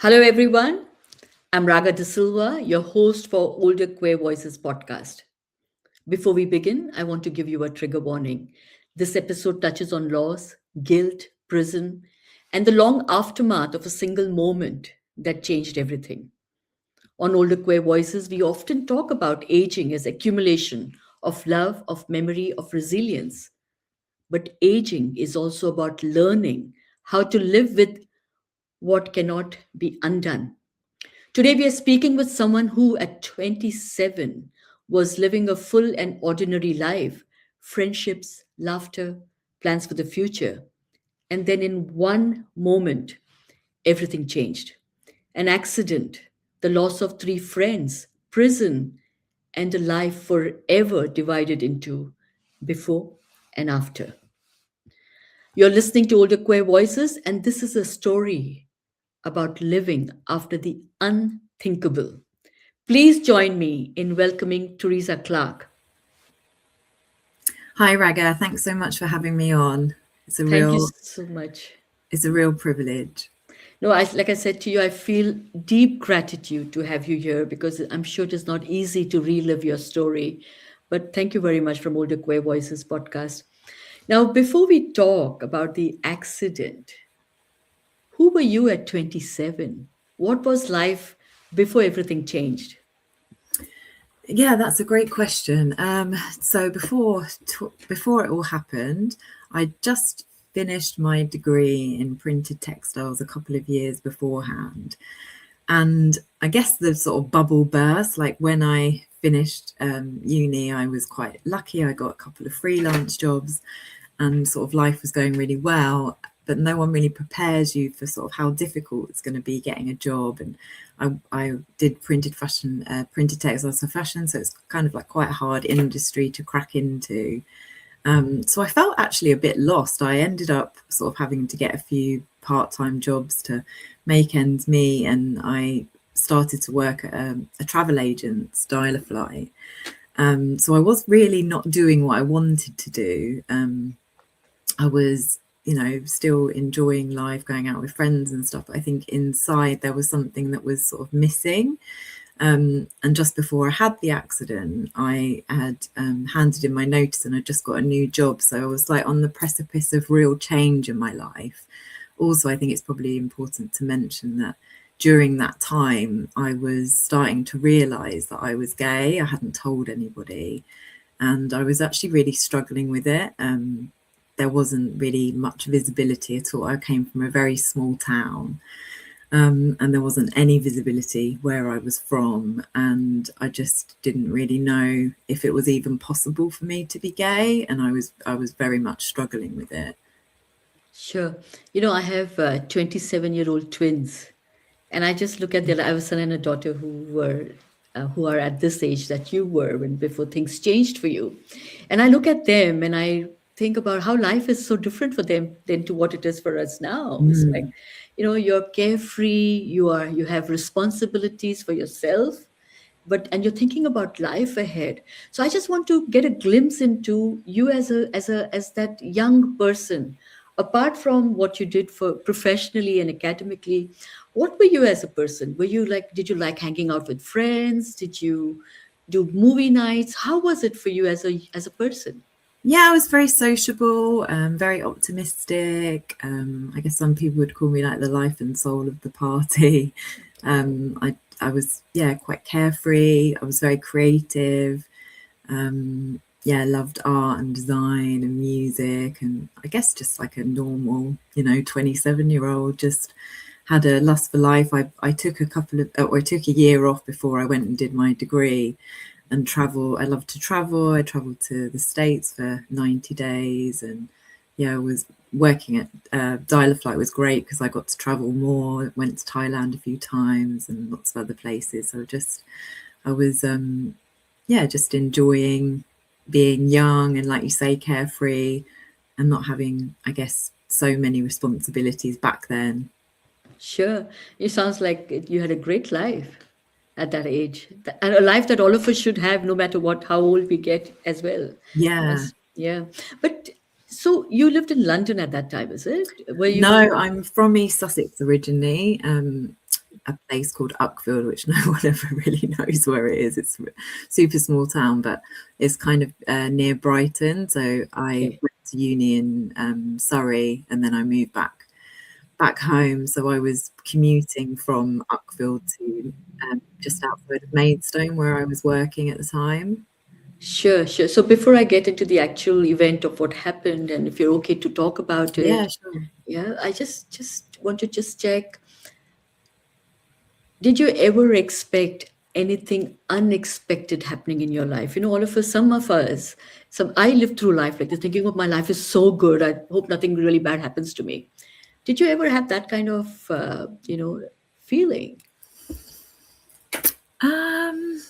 Hello, everyone. I'm Raga De Silva, your host for Older Queer Voices podcast. Before we begin, I want to give you a trigger warning. This episode touches on loss, guilt, prison, and the long aftermath of a single moment that changed everything. On Older Queer Voices, we often talk about aging as accumulation of love, of memory, of resilience. But aging is also about learning how to live with what cannot be undone. Today, we are speaking with someone who, at 27, was living a full and ordinary life, friendships, laughter, plans for the future. And then, in one moment, everything changed. An accident, the loss of three friends, prison, and a life forever divided into before and after. You're listening to Older Queer Voices, and this is a story about living after the unthinkable. Please join me in welcoming Teresa Clark. Hi Raga, thanks so much for having me on. It's a Thank you real so much. it's a real privilege. No, like I said to you, I feel deep gratitude to have you here because I'm sure it is not easy to relive your story. But thank you very much from Older Queer Voices podcast. Now, before we talk about the accident, who were you at 27? What was life before everything changed? Yeah, that's a great question. So before it all happened, I just finished my degree in printed textiles a couple of years beforehand. And I guess the sort of bubble burst, like when I finished uni, I was quite lucky. I got a couple of freelance jobs and sort of life was going really well, but no one really prepares you for sort of how difficult it's going to be getting a job. And I did printed textiles for fashion, so it's kind of like quite a hard industry to crack into. So I felt actually a bit lost. I ended up sort of having to get a few part-time jobs to make ends meet, and I started to work at a travel agent, Flight. So I was really not doing what I wanted to do. I was, still enjoying life, going out with friends and stuff. But I think inside there was something that was sort of missing. And just before I had the accident, I had handed in my notice and I just got a new job. So I was like on the precipice of real change in my life. Also, I think it's probably important to mention that during that time, I was starting to realize that I was gay. I hadn't told anybody. And I was actually really struggling with it. There wasn't really much visibility at all. I came from a very small town, and there wasn't any visibility where I was from. And I just didn't really know if it was even possible for me to be gay. And I was very much struggling with it. Sure. I have 27-year-old twins, and I just look at I have a son and a daughter who are at this age that you were when before things changed for you. And I look at them and I think about how life is so different for them than to what it is for us now. It's like, Mm. you're carefree, you have responsibilities for yourself, and you're thinking about life ahead. So I just want to get a glimpse into you as that young person. Apart from what you did for professionally and academically, what were you as a person? Did you like hanging out with friends? Did you do movie nights? How was it for you as a person? Yeah, I was very sociable, very optimistic. I guess some people would call me like the life and soul of the party. I was, yeah, quite carefree. I was very creative. Yeah, loved art and design and music, and I guess just like a normal, 27-year-old, just had a lust for life. I took I took a year off before I went and did my degree and travel. I love to travel. I traveled to the States for 90 days, and yeah, I was working at Flight was great because I got to travel more. Went to Thailand a few times and lots of other places. So I was yeah, just enjoying being young and, like you say, carefree and not having, I guess, so many responsibilities back then. Sure. It sounds like you had a great life at that age, and a life that all of us should have, no matter how old we get as well. Yeah. Yeah. But so you lived in London at that time, is it? Were No, you? I'm from East Sussex originally. a place called Uckfield, which no one ever really knows where it is. It's a super small town, but it's kind of near Brighton. So I went to uni in Surrey, and then I moved back home. So I was commuting from Uckfield to just outside of Maidstone, where I was working at the time. Sure, sure. So before I get into the actual event of what happened, and if you're okay to talk about Yeah, it, sure. yeah, I just want to just check. Did you ever expect anything unexpected happening in your life? You know, all of us, some of us, some I lived through life like this, thinking, "Oh, my life is so good. I hope nothing really bad happens to me." Did you ever have that kind of, feeling? Um,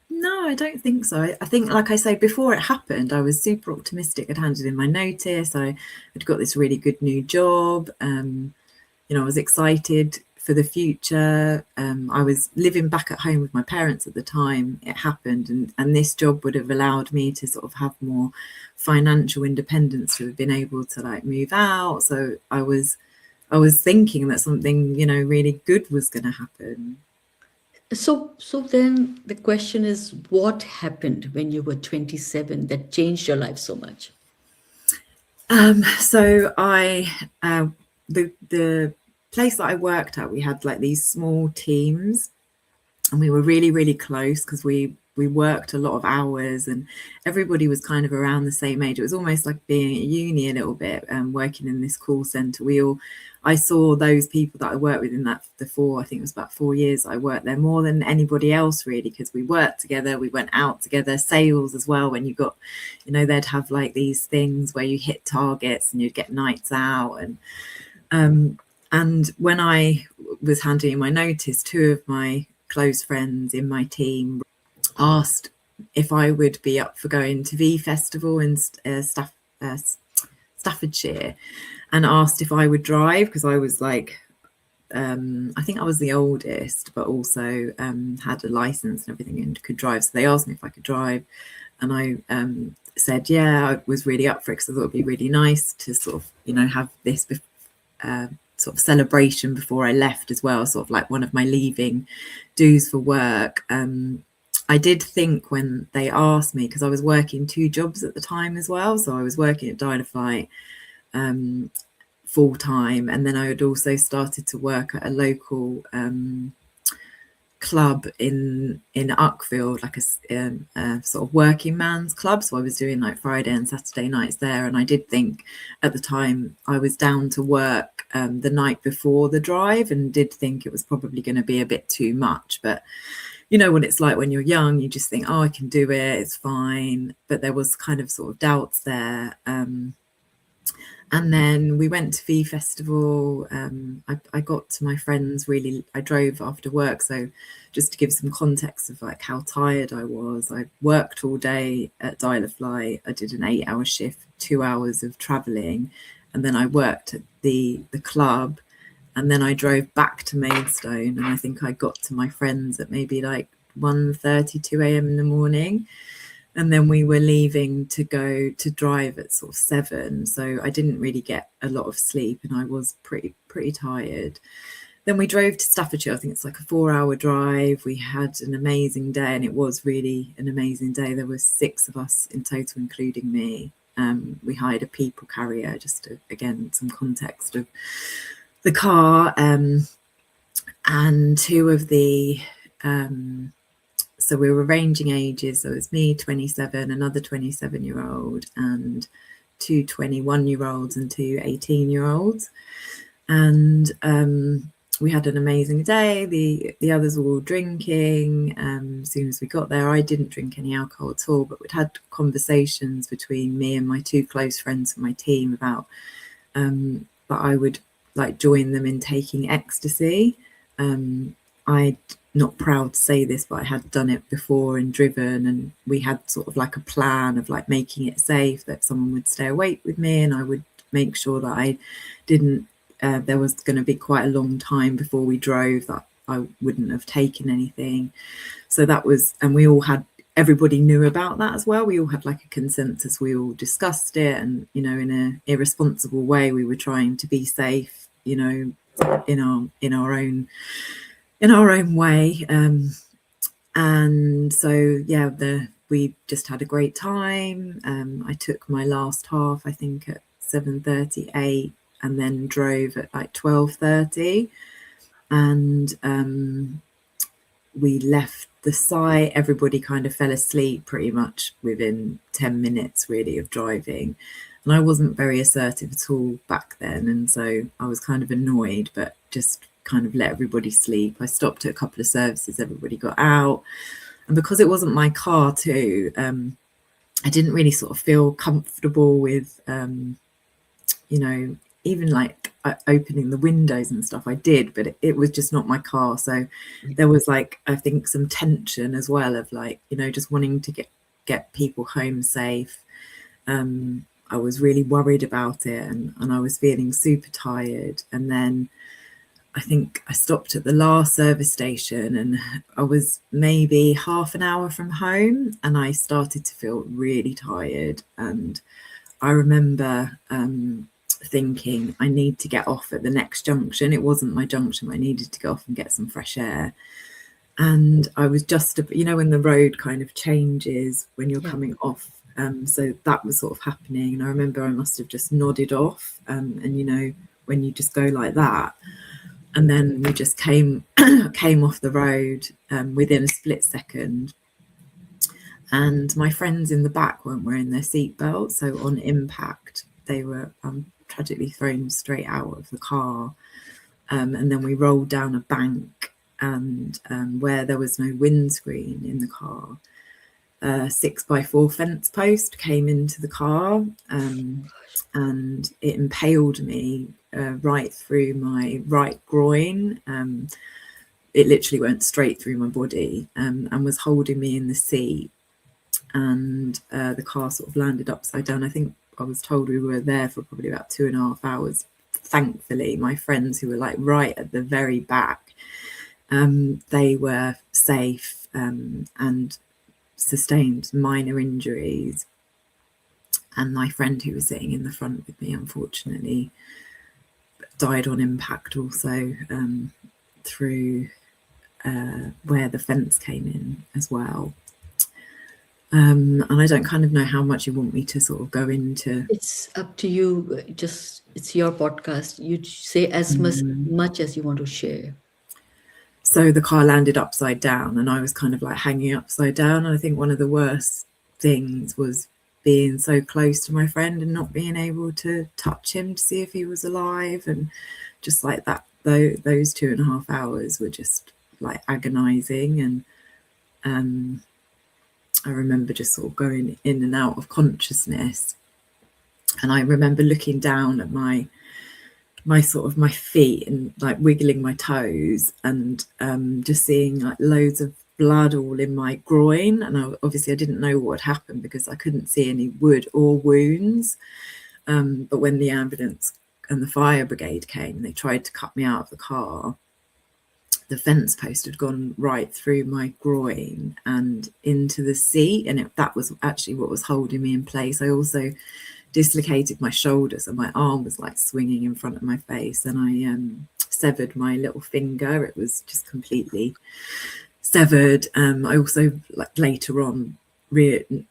no, I don't think so. I think, like I say, before it happened, I was super optimistic. I'd handed in my notice. I'd got this really good new job. I was excited for the future. I was living back at home with my parents at the time it happened, and this job would have allowed me to sort of have more financial independence to have been able to like move out. So I was thinking that something, really good was going to happen. So then the question is, what happened when you were 27 that changed your life so much? So the place that I worked at, we had like these small teams, and we were really, really close because we worked a lot of hours, and everybody was kind of around the same age. It was almost like being at uni a little bit, working in this call center. I saw those people that I worked with in I think it was about 4 years I worked there, more than anybody else really, because we worked together, we went out together, sales as well. When you got, they'd have like these things where you hit targets and you'd get nights out. And when I was handing in my notice, two of my close friends in my team asked if I would be up for going to V Festival in Staffordshire, and asked if I would drive, because I was like, I think I was the oldest, but also had a license and everything and could drive. So they asked me if I could drive, and I said, yeah, I was really up for it because I thought it'd be really nice to sort of, have this sort of celebration before I left as well, sort of like one of my leaving dues for work. I did think when they asked me, because I was working two jobs at the time as well. So I was working at Dynaflight full time, and then I had also started to work at a local club in Uckfield, like a sort of working man's club. So I was doing like Friday and Saturday nights there, and I did think at the time I was down to work the night before the drive, and did think it was probably going to be a bit too much. But you know what it's like when you're young, you just think, oh, I can do it, it's fine. But there was kind of sort of doubts there. And then we went to V Festival. I got to my friends I drove after work. So just to give some context of like how tired I was, I worked all day at Dynaflight. I did an 8-hour shift, 2 hours of traveling. And then I worked at the club. And then I drove back to Maidstone. And I think I got to my friends at maybe like 1:30, 2 a.m. in the morning. And then we were leaving to go to drive at sort of 7. So I didn't really get a lot of sleep, and I was pretty tired. Then we drove to Staffordshire. I think it's like a 4-hour drive. We had an amazing day, and it was really an amazing day. There were 6 of us in total, including me. We hired a people carrier, just to, again, some context of the car. And two of the so we were ranging ages. So it was me, 27, another 27-year-old, and two 21-year-olds and two 18-year-olds. And we had an amazing day. The others were all drinking. As soon as we got there, I didn't drink any alcohol at all, but we'd had conversations between me and my two close friends from my team about that I would like join them in taking ecstasy. I'd not proud to say this, but I had done it before and driven, and we had sort of like a plan of like making it safe, that someone would stay awake with me and I would make sure that I didn't there was going to be quite a long time before we drove that I wouldn't have taken anything. So that was, and everybody knew about that as well. We all had like a consensus, we all discussed it, and in an irresponsible way we were trying to be safe, in our own in our own way. And so, yeah, we just had a great time. I took my last half, I think, at 7:38, and then drove at like 12:30. And we left the site. Everybody kind of fell asleep pretty much within 10 minutes, really, of driving. And I wasn't very assertive at all back then. And so I was kind of annoyed, but just kind of let everybody sleep. I stopped at a couple of services, everybody got out. And because it wasn't my car too, I didn't really sort of feel comfortable with, even like opening the windows and stuff. I did, but it was just not my car. So there was like, I think, some tension as well of like, just wanting to get people home safe. I was really worried about it, and I was feeling super tired. And then I think I stopped at the last service station, and I was maybe half an hour from home, and I started to feel really tired. And I remember thinking, I need to get off at the next junction. It wasn't my junction, I needed to go off and get some fresh air. And I was just, when the road kind of changes when you're coming off. So that was sort of happening. And I remember I must have just nodded off. And when you just go like that, and then we just came off the road within a split second. And my friends in the back weren't wearing their seatbelts, so on impact they were tragically thrown straight out of the car. And then we rolled down a bank, and where there was no windscreen in the car, a 6x4 fence post came into the car, and it impaled me right through my right groin. It literally went straight through my body, and was holding me in the seat. And the car sort of landed upside down. I think I was told we were there for probably about 2.5 hours. Thankfully, my friends who were like right at the very back, they were safe and sustained minor injuries. And my friend who was sitting in the front with me, unfortunately, died on impact also, through where the fence came in as well. And I don't kind of know how much you want me to sort of go into. It's up to you. It's your podcast. You say as much as you want to share. So the car landed upside down, and I was kind of like hanging upside down. And I think one of the worst things was being so close to my friend and not being able to touch him to see if he was alive. And just like that, those 2.5 hours were just like agonizing. And I remember just sort of going in and out of consciousness. And I remember looking down at my sort of my feet and like wiggling my toes, and just seeing like loads of blood all in my groin. And obviously I didn't know what had happened because I couldn't see any wood or wounds. But when the ambulance and the fire brigade came, they tried to cut me out of the car. The fence post had gone right through my groin and into the seat, and that was actually what was holding me in place. I also dislocated my shoulder, so my arm was like swinging in front of my face, and I severed my little finger. It was just completely severed. I also, like, later on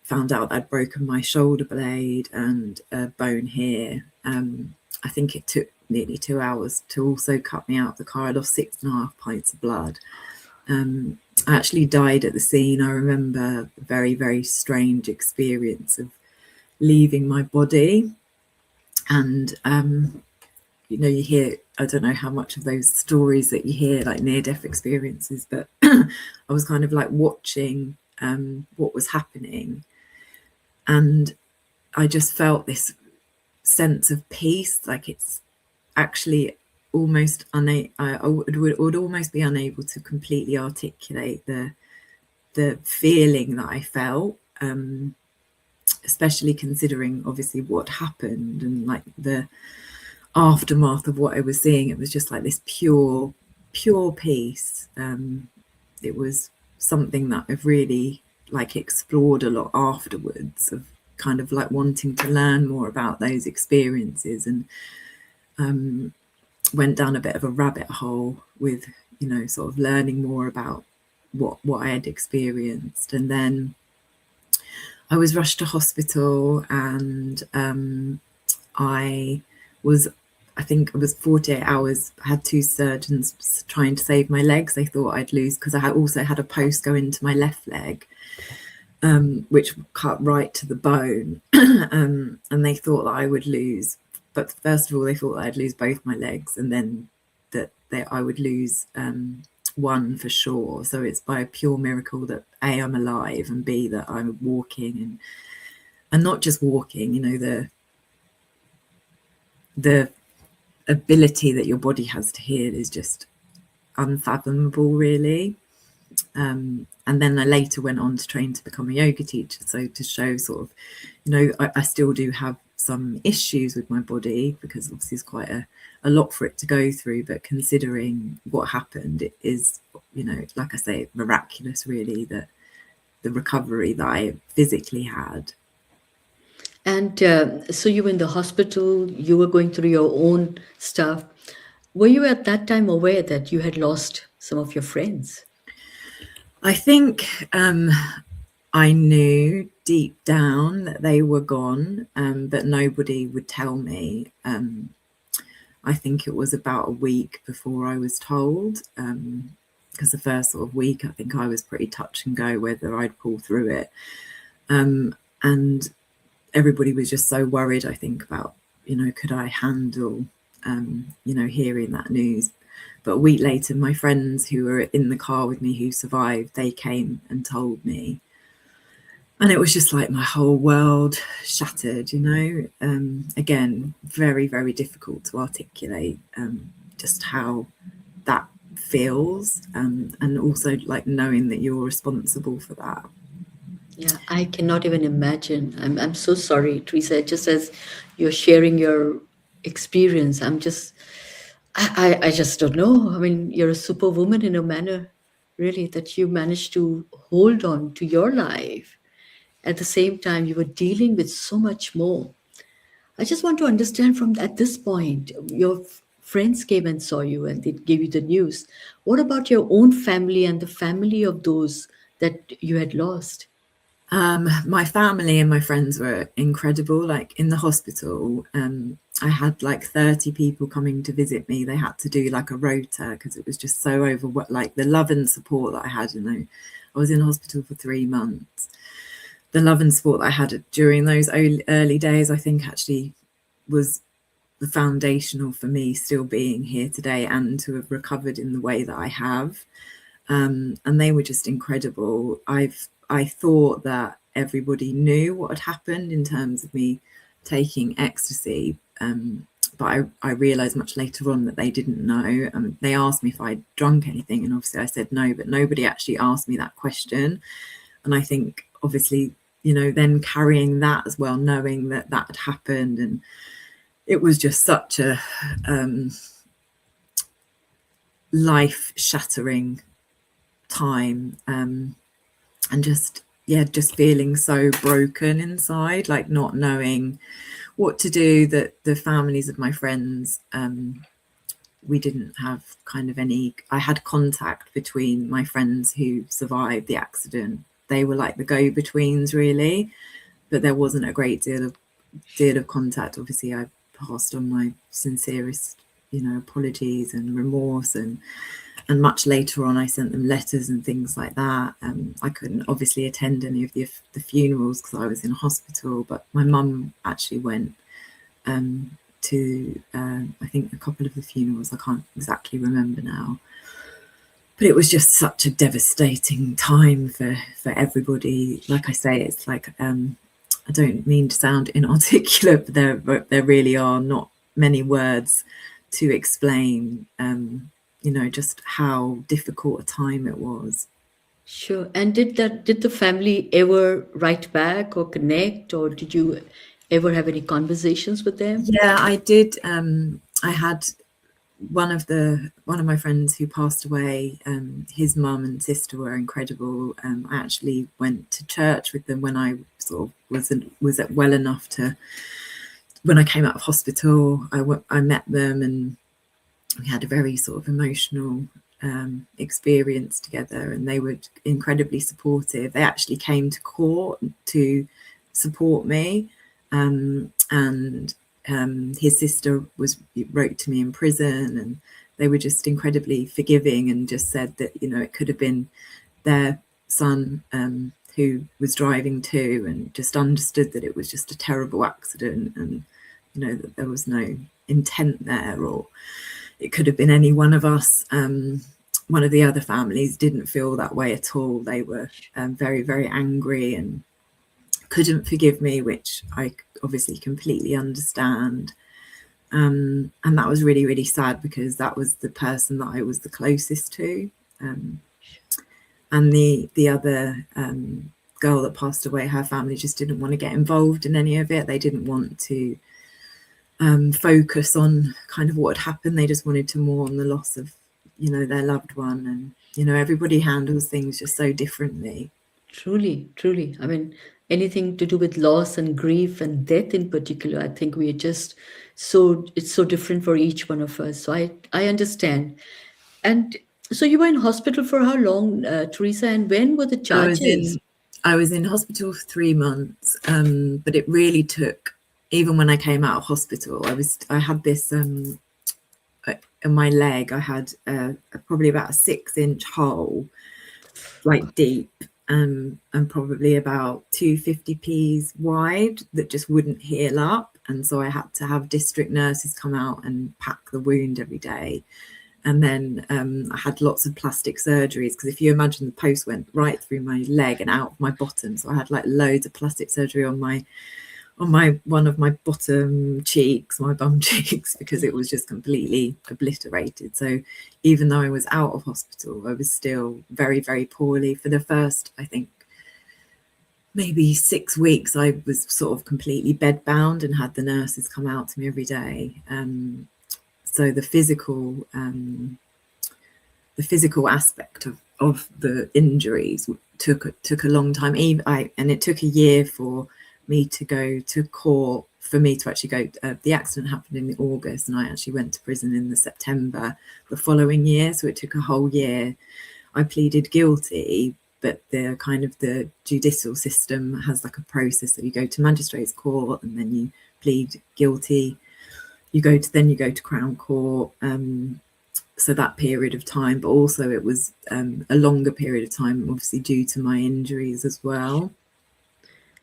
found out I'd broken my shoulder blade and a bone here. I think it took nearly 2 hours to also cut me out of the car. I lost 6.5 pints of blood. I actually died at the scene. I remember a very, very strange experience of leaving my body. And, you hear, I don't know how much of those stories that you hear, like near-death experiences, but I was kind of like watching what was happening. And I just felt this sense of peace, like it's actually almost I would almost be unable to completely articulate the feeling that I felt, especially considering obviously what happened and like the aftermath of what I was seeing. It was just like this pure peace. It was something that I've really like explored a lot afterwards, of kind of like wanting to learn more about those experiences, and went down a bit of a rabbit hole with sort of learning more about what I had experienced. And then I was rushed to hospital, and I think it was 48 hours. I had 2 surgeons trying to save my legs. They thought I'd lose, because I also had a post go into my left leg, which cut right to the bone. And they thought that I would lose. But first of all, they thought that I'd lose both my legs, and then that I would lose one for sure. So it's by a pure miracle that A, I'm alive, and B, that I'm walking, and not just walking, the ability that your body has to heal is just unfathomable, really. And then I later went on to train to become a yoga teacher, so to show sort of, I still do have some issues with my body, because obviously it's quite a lot for it to go through, but considering what happened, it is, like I say, miraculous, really, that the recovery that I physically had. And so you were in the hospital, you were going through your own stuff. Were you at that time aware that you had lost some of your friends? I think I knew deep down that they were gone, but nobody would tell me. I think it was about a week before I was told, because the first sort of week, I think I was pretty touch and go whether I'd pull through it. And everybody was just so worried, I think, about, could I handle, hearing that news. But a week later, my friends who were in the car with me who survived, they came and told me. And it was just like my whole world shattered, Again, very, very difficult to articulate just how that feels, and also like knowing that you're responsible for that. Yeah, I cannot even imagine. I'm so sorry, Teresa. Just as you're sharing your experience, I just don't know. I mean, you're a superwoman in a manner, really, that you managed to hold on to your life. At the same time, you were dealing with so much more. I just want to understand from at this point, your friends came and saw you and they gave you the news. What about your own family and the family of those that you had lost? My family and my friends were incredible. Like in the hospital, I had like 30 people coming to visit me. They had to do like a rota because it was just so like the love and support that I had. I was in hospital for 3 months. The love and support that I had during those early days, I think actually was the foundational for me still being here today and to have recovered in the way that I have. And they were just incredible. I thought that everybody knew what had happened in terms of me taking ecstasy, but I realised much later on that they didn't know. They asked me if I'd drunk anything, and obviously I said no, but nobody actually asked me that question. And I think obviously, then carrying that as well, knowing that that had happened, and it was just such a life-shattering time, and just feeling so broken inside, like not knowing what to do. That the families of my friends, we didn't have kind of any. I had contact between my friends who survived the accident. They were like the go-betweens, really, but there wasn't a great deal of contact. Obviously, I passed on my sincerest, apologies and remorse, and much later on I sent them letters and things like that. I couldn't obviously attend any of the funerals because I was in hospital, but my mum actually went to I think a couple of the funerals. I can't exactly remember now, but it was just such a devastating time for everybody. Like I say, it's like I don't mean to sound inarticulate, but there really are not many words to explain just how difficult a time it was. Sure. And did the family ever write back or connect, or did you ever have any conversations with them? Yeah, I did. I had one of my friends who passed away. His mum and sister were incredible. I actually went to church with them when I sort of was well enough to. When I came out of hospital, I met them, and we had a very sort of emotional experience together, and they were incredibly supportive. They actually came to court to support me, and his sister wrote to me in prison, and they were just incredibly forgiving and just said that, you know, it could have been their son who was driving too, and just understood that it was just a terrible accident, and, you know, that there was no intent there, or it could have been any one of us. One of the other families didn't feel that way at all. They were very, very angry and couldn't forgive me, which I obviously completely understand. And that was really, really sad, because that was the person that I was the closest to. And the other girl that passed away, her family just didn't want to get involved in any of it. They didn't want to focus on kind of what had happened. They just wanted to mourn the loss of, you know, their loved one. And, you know, everybody handles things just so differently. Truly, truly. I mean, anything to do with loss and grief and death in particular, I think we are just it's so different for each one of us. So I understand. And so you were in hospital for how long, Teresa, and when were the charges? I was in hospital for 3 months, but it really took, even when I came out of hospital, I had this in my leg. I had probably about a 6-inch hole, like deep, and probably about 250p's wide, that just wouldn't heal up. And so I had to have district nurses come out and pack the wound every day. And then I had lots of plastic surgeries, because if you imagine, the post went right through my leg and out of my bottom. So I had like loads of plastic surgery on one of my bottom cheeks, my bum cheeks, because it was just completely obliterated. So even though I was out of hospital, I was still very, very poorly. For the first, I think, maybe 6 weeks, I was sort of completely bedbound and had the nurses come out to me every day. So the physical aspect of the injuries took a long time. And it took a year for me to go to court, for me to actually go. The accident happened in August, and I actually went to prison in the September the following year. So it took a whole year. I pleaded guilty, but the judicial system has like a process that you go to magistrates court, and then you plead guilty. You go to Crown Court. So that period of time, but also it was a longer period of time, obviously due to my injuries as well.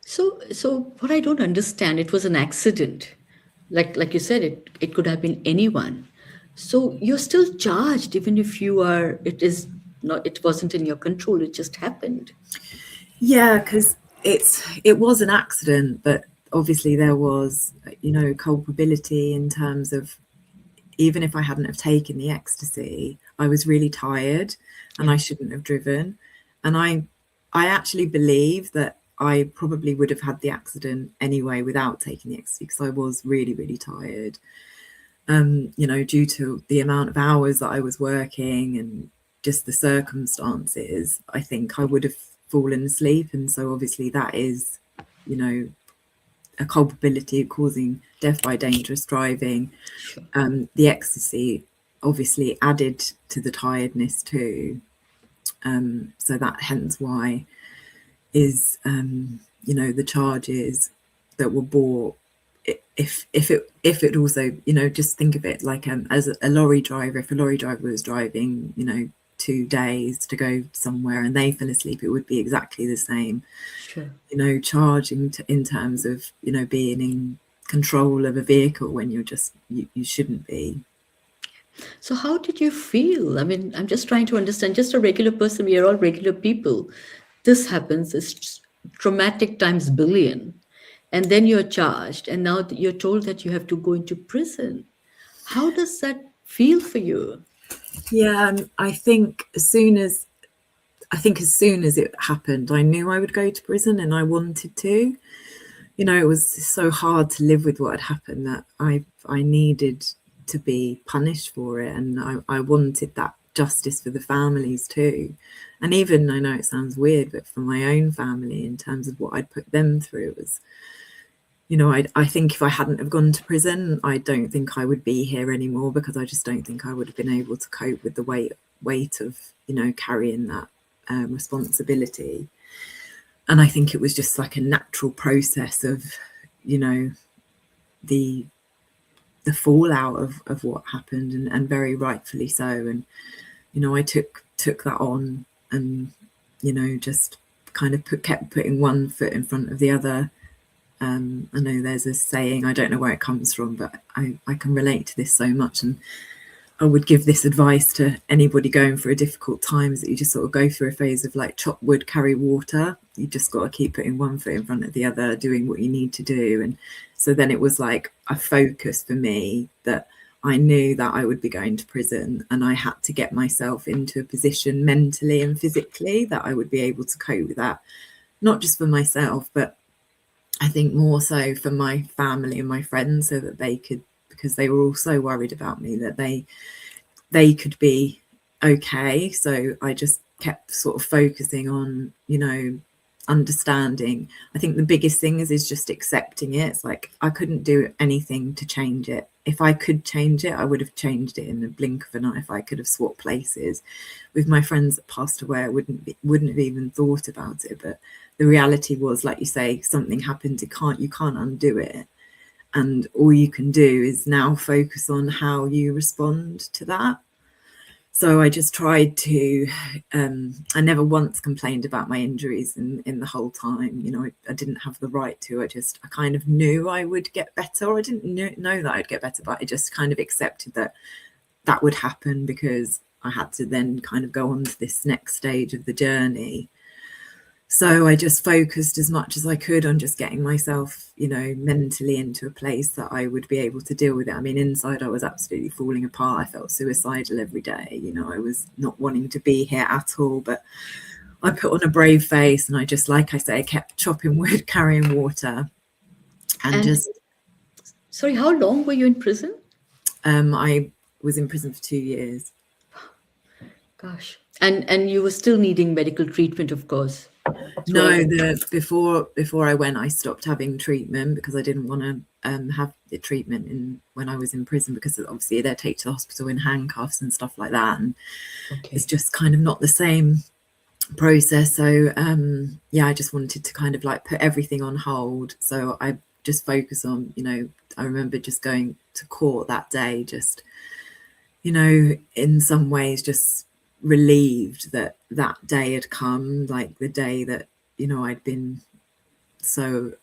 So what I don't understand, it was an accident. Like you said, it could have been anyone. So you're still charged, even if it wasn't in your control, it just happened. Yeah, because it was an accident, but obviously there was, you know, culpability in terms of, even if I hadn't have taken the ecstasy, I was really tired and I shouldn't have driven. And I actually believe that I probably would have had the accident anyway without taking the ecstasy, because I was really, really tired. You know, due to the amount of hours that I was working and just the circumstances, I think I would have fallen asleep. And so obviously that is, you know, a culpability of causing death by dangerous driving. Sure. The ecstasy obviously added to the tiredness too. So that hence why is, you know, the charges that were brought. If it also, you know, just think of it like as a lorry driver. If a lorry driver was driving, you know, 2 days to go somewhere and they fell asleep, it would be exactly the same. Sure. You know, charging in terms of, you know, being in control of a vehicle when you're just you shouldn't be. So how did you feel? I mean, I'm just trying to understand, just a regular person, we are all regular people. This happens, it's traumatic times billion. And then you're charged, and now you're told that you have to go into prison. How does that feel for you? Yeah, I think as soon as it happened, I knew I would go to prison, and I wanted to. You know, it was so hard to live with what had happened that I needed to be punished for it, and I wanted that justice for the families too. And even, I know it sounds weird, but for my own family, in terms of what I'd put them through, was, you know, I think if I hadn't have gone to prison, I don't think I would be here anymore, because I just don't think I would have been able to cope with the weight weight of, carrying that responsibility. And I think it was just like a natural process of, the fallout of what happened, and very rightfully so. And, I took that on, and, just kind of kept putting one foot in front of the other. I know there's a saying, I don't know where it comes from, but I can relate to this so much. And I would give this advice to anybody going through a difficult time, is that you just sort of go through a phase of like chop wood, carry water. You just got to keep putting one foot in front of the other, doing what you need to do. And so then it was like a focus for me, that I knew that I would be going to prison, and I had to get myself into a position mentally and physically that I would be able to cope with that, not just for myself, but I think more so for my family and my friends, so that they could, because they were all so worried about me, that they could be okay. So I just kept sort of focusing on, understanding. I think the biggest thing is just accepting it. It's like I couldn't do anything to change it. If I could change it, I would have changed it in the blink of an eye. If I could have swapped places with my friends that passed away, I wouldn't have even thought about it. But the reality was, like you say, something happened. You can't undo it. And all you can do is now focus on how you respond to that. So I just tried to, I never once complained about my injuries in the whole time. I didn't have the right to. I kind of knew I would get better. I didn't know that I'd get better, but I just kind of accepted that would happen, because I had to then kind of go on to this next stage of the journey. So I just focused as much as I could on just getting myself, mentally into a place that I would be able to deal with it. I mean, inside I was absolutely falling apart. I felt suicidal every day. I was not wanting to be here at all, but I put on a brave face, and I just, like I say, kept chopping wood, carrying water, and just... Sorry, how long were you in prison? I was in prison for 2 years. Gosh. And you were still needing medical treatment, of course. No, before I went, I stopped having treatment, because I didn't want to have the treatment when I was in prison, because obviously they're taken to the hospital in handcuffs and stuff like that, and it's just kind of not the same process. So I just wanted to kind of like put everything on hold. So I just focus on, I remember just going to court that day, just, in some ways just relieved that day had come, like the day that I'd been so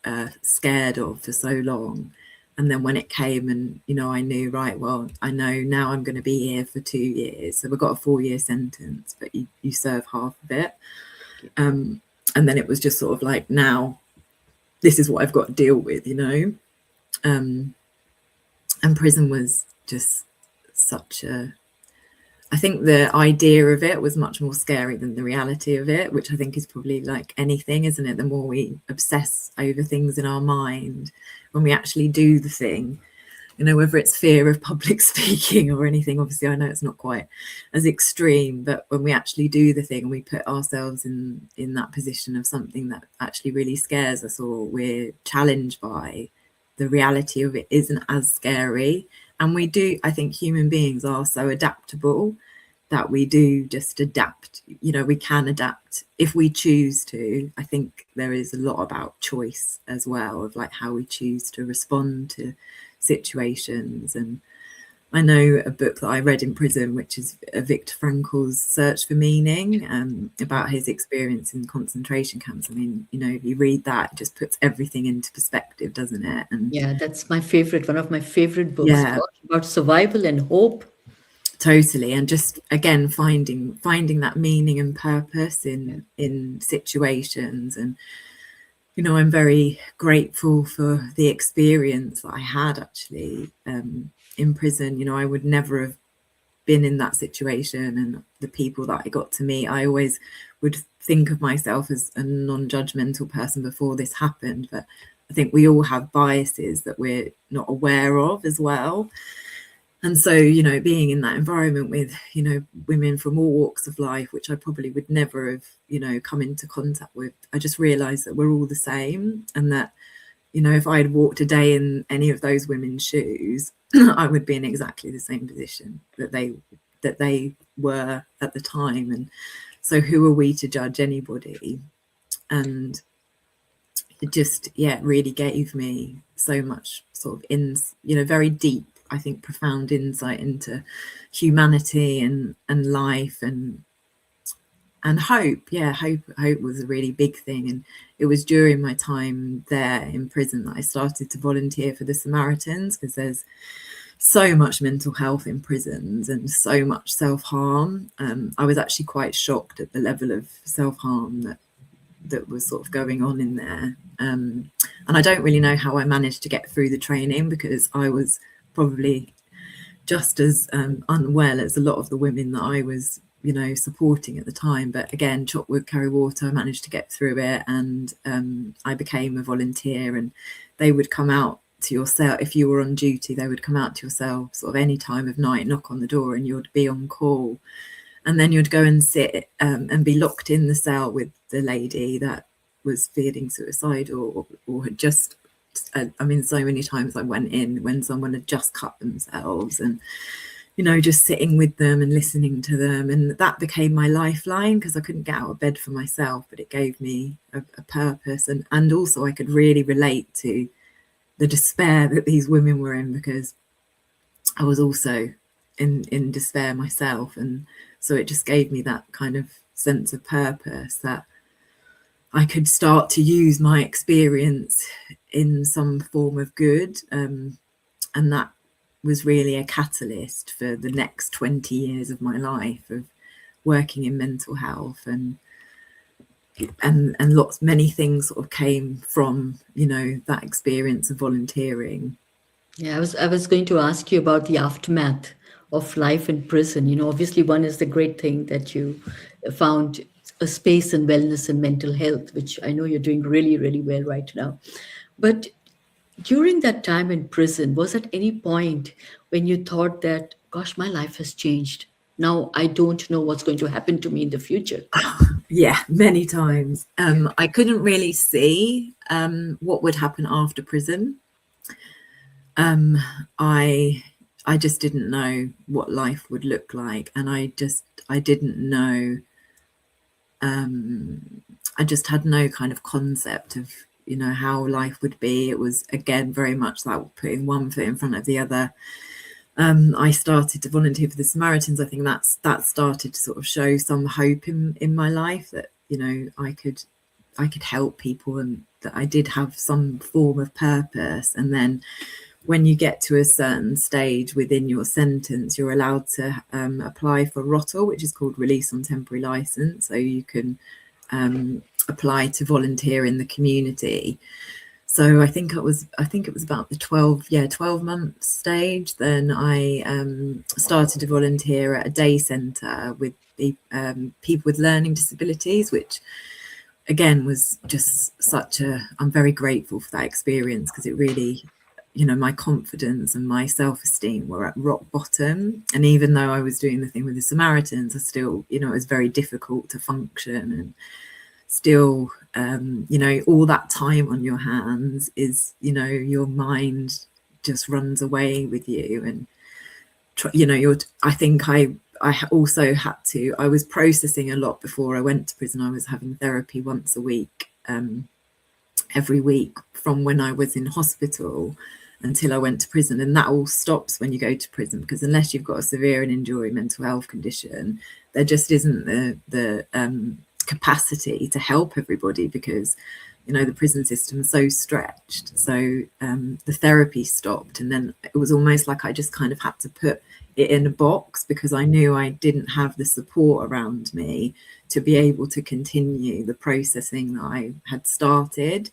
scared of for so long. And then when it came, and I knew, right, well, I know now I'm going to be here for 2 years. So we got a 4-year sentence, but you serve half of it. And then it was just sort of like, now this is what I've got to deal with, and prison was just such a... I think the idea of it was much more scary than the reality of it, which I think is probably like anything, isn't it? The more we obsess over things in our mind, when we actually do the thing, whether it's fear of public speaking or anything, obviously I know it's not quite as extreme, but when we actually do the thing and we put ourselves in that position of something that actually really scares us, or we're challenged by, the reality of it isn't as scary. And I think human beings are so adaptable that we do just adapt. We can adapt if we choose to. I think there is a lot about choice as well, of like how we choose to respond to situations. And I know a book that I read in prison, which is Viktor Frankl's Search for Meaning, about his experience in concentration camps. I mean, if you read that, it just puts everything into perspective, doesn't it? And yeah, that's my favorite, one of my favorite books. Yeah. Gosh, about survival and hope. Totally. And just, again, finding that meaning and purpose in situations. And I'm very grateful for the experience that I had actually in prison. I would never have been in that situation, and the people that I got to meet. I always would think of myself as a non-judgmental person before this happened, but I think we all have biases that we're not aware of as well. And so, being in that environment with, women from all walks of life, which I probably would never have, come into contact with, I just realised that we're all the same, and that, if I had walked a day in any of those women's shoes, I would be in exactly the same position that that they were at the time. And so who are we to judge anybody? And it just, it really gave me so much sort of very deep, I think, profound insight into humanity and life and hope. Hope was a really big thing. And it was during my time there in prison that I started to volunteer for the Samaritans, because there's so much mental health in prisons and so much self-harm. I was actually quite shocked at the level of self-harm that was sort of going on in there. And I don't really know how I managed to get through the training, because I was probably just as unwell as a lot of the women that I was supporting at the time. But again, chop wood, carry water, I managed to get through it. And I became a volunteer, and they would come out to your cell if you were on duty. They would come out to your cell sort of any time of night, knock on the door, and you'd be on call. And then you'd go and sit and be locked in the cell with the lady that was feeling suicidal or had just, I mean, so many times I went in when someone had just cut themselves, and, just sitting with them and listening to them. And that became my lifeline, because I couldn't get out of bed for myself, but it gave me a purpose. And also I could really relate to the despair that these women were in, because I was also in despair myself. And so it just gave me that kind of sense of purpose, that I could start to use my experience in some form of good. And that was really a catalyst for the next 20 years of my life of working in mental health. And many things sort of came from, that experience of volunteering. Yeah, I was going to ask you about the aftermath of life in prison. Obviously, one is the great thing that you found a space in wellness and mental health, which I know you're doing really, really well right now. But during that time in prison, was at any point when you thought that, gosh, my life has changed? Now I don't know what's going to happen to me in the future. Yeah, many times. I couldn't really see what would happen after prison. I just didn't know what life would look like, and I didn't know. I just had no kind of concept of how life would be. It was, again, very much like putting one foot in front of the other. I started to volunteer for the Samaritans. I think that started to sort of show some hope in my life, that I could help people, and that I did have some form of purpose. And then when you get to a certain stage within your sentence, you're allowed to apply for ROTL, which is called Release on Temporary License. So you can apply to volunteer in the community. So I think it was about the 12 month stage. Then I started to volunteer at a day centre with people with learning disabilities, which again was just I'm very grateful for that experience, because it really, my confidence and my self-esteem were at rock bottom. And even though I was doing the thing with the Samaritans, I still, it was very difficult to function. And still, all that time on your hands is, your mind just runs away with you. And, I think I also had to, I was processing a lot before I went to prison. I was having therapy once a week, every week, from when I was in hospital until I went to prison. And that all stops when you go to prison, because unless you've got a severe and enduring mental health condition, there just isn't the capacity to help everybody, because the prison system is so stretched. So the therapy stopped, and then it was almost like I just kind of had to put it in a box, because I knew I didn't have the support around me to be able to continue the processing that I had started.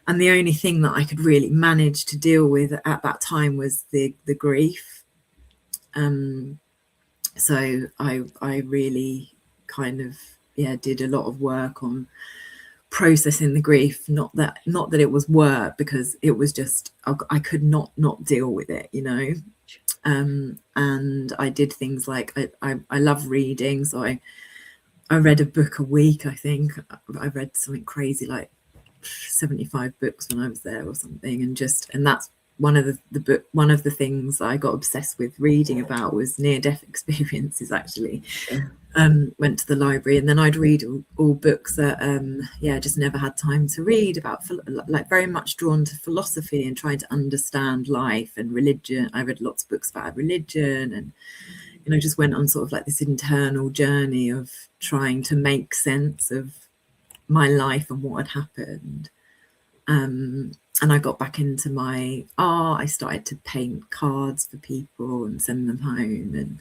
And the only thing that I could really manage to deal with at that time was the grief. So I really kind of did a lot of work on processing the grief. Not that it was work, because it was just I could not deal with it, and I did things like I love reading, so I read a book a week. I think I read something crazy like 75 books when I was there or something, and that's one of the things I got obsessed with reading about was near-death experiences, actually. Sure. Went to the library, and then I'd read all books that just never had time to read about, like very much drawn to philosophy and trying to understand life and religion. I read lots of books about religion, and just went on sort of like this internal journey of trying to make sense of my life and what had happened. And I got back into my art. I started to paint cards for people and send them home, and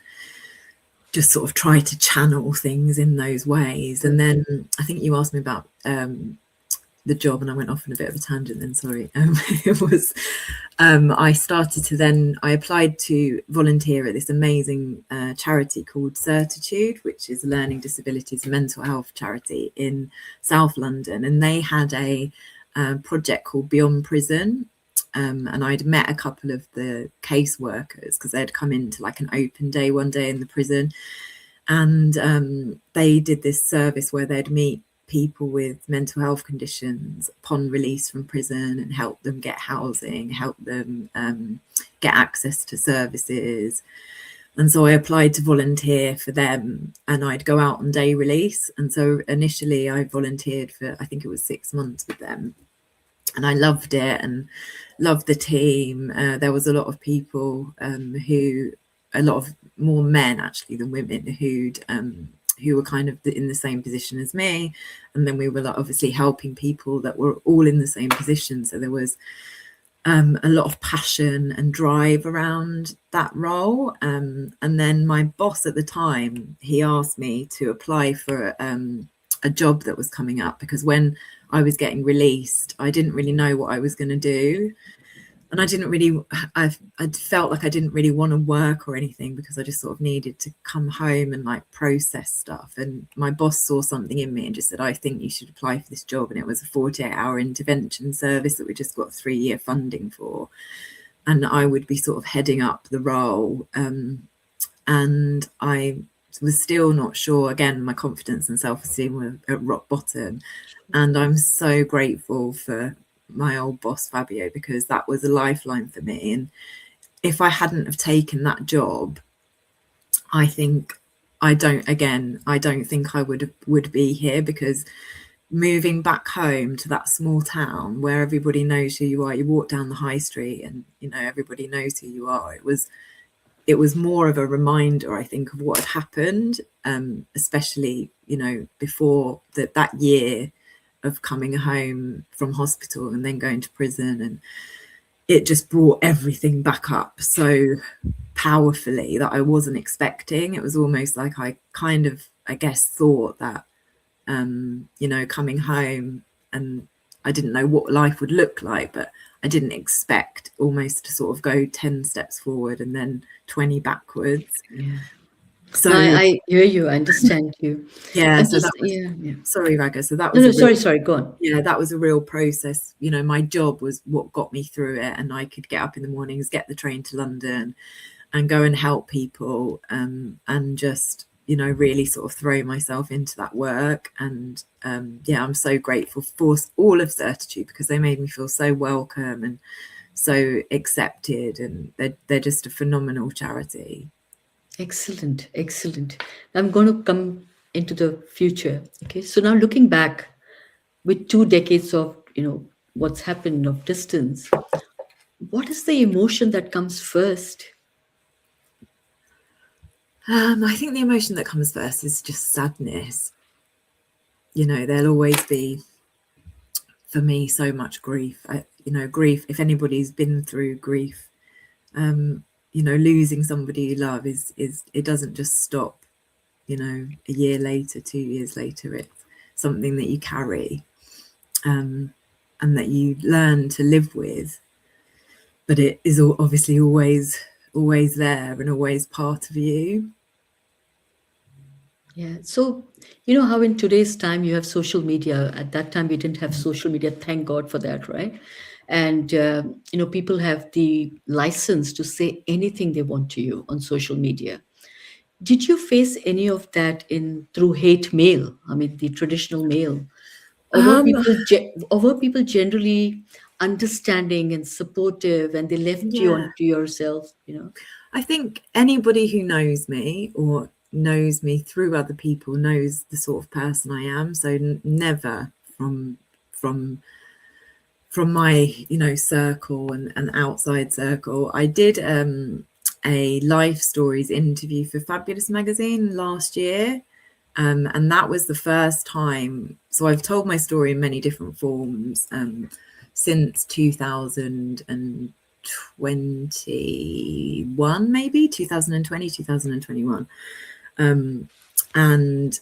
just sort of try to channel things in those ways. And then I think you asked me about the job, and I went off on a bit of a tangent then, sorry. It was, I started to then, I applied to volunteer at this amazing charity called Certitude, which is a learning disabilities and mental health charity in South London. And they had a project called Beyond Prison. And I'd met a couple of the caseworkers because they'd come into like an open day one day in the prison. And they did this service where they'd meet people with mental health conditions upon release from prison and help them get housing, help them get access to services. And so I applied to volunteer for them, and I'd go out on day release. And so initially I volunteered for, I think it was 6 months with them. And I loved it and loved the team. There was a lot of people a lot of more men actually than women who were kind of in the same position as me. And then we were obviously helping people that were all in the same position. So there was a lot of passion and drive around that role. And then my boss at the time, he asked me to apply for a job that was coming up, because when I was getting released, I didn't really know what I was going to do. And I felt like I didn't really want to work or anything, because I just sort of needed to come home and like process stuff. And my boss saw something in me and just said, I think you should apply for this job. And it was a 48-hour intervention service that we just got 3-year funding for. And I would be sort of heading up the role. And I was still not sure. Again, my confidence and self-esteem were at rock bottom. And I'm so grateful for my old boss Fabio, because that was a lifeline for me. And if I hadn't have taken that job, I think I don't think I would be here, because moving back home to that small town where everybody knows who you are, you walk down the high street and everybody knows who you are, it was more of a reminder, I think, of what had happened, especially before that year of coming home from hospital and then going to prison. And it just brought everything back up so powerfully that I wasn't expecting. It was almost like I kind of, I guess, thought that coming home, and I didn't know what life would look like, but I didn't expect almost to sort of go 10 steps forward and then 20 backwards. Yeah. So I hear you. I understand you. yeah. So that was, yeah. Sorry, Raga. So that was Sorry. Go on. Yeah, that was a real process. My job was what got me through it, and I could get up in the mornings, get the train to London, and go and help people, and just really sort of throw myself into that work. And I'm so grateful for all of Certitude, because they made me feel so welcome and so accepted, and they're just a phenomenal charity. Excellent. I'm going to come into the future. Okay. So now looking back with 2 decades of, what's happened of distance, what is the emotion that comes first? I think the emotion that comes first is just sadness. There'll always be, for me, so much grief. Grief, if anybody's been through grief, losing somebody you love is it doesn't just stop, a year later, 2 years later. It's something that you carry, and that you learn to live with. But it is obviously always there and always part of you. Yeah. So, how in today's time you have social media. At that time, we didn't have social media. Thank God for that, right? And, people have the license to say anything they want to you on social media. Did you face any of that through hate mail? I mean, the traditional mail? Or were people generally understanding and supportive, and they left you Yeah. onto yourself, I think anybody who knows me or knows me through other people knows the sort of person I am. So never from my circle and outside circle. I did a life stories interview for Fabulous magazine last year, and that was the first time. So I've told my story in many different forms since 2021, maybe 2020, 2021, and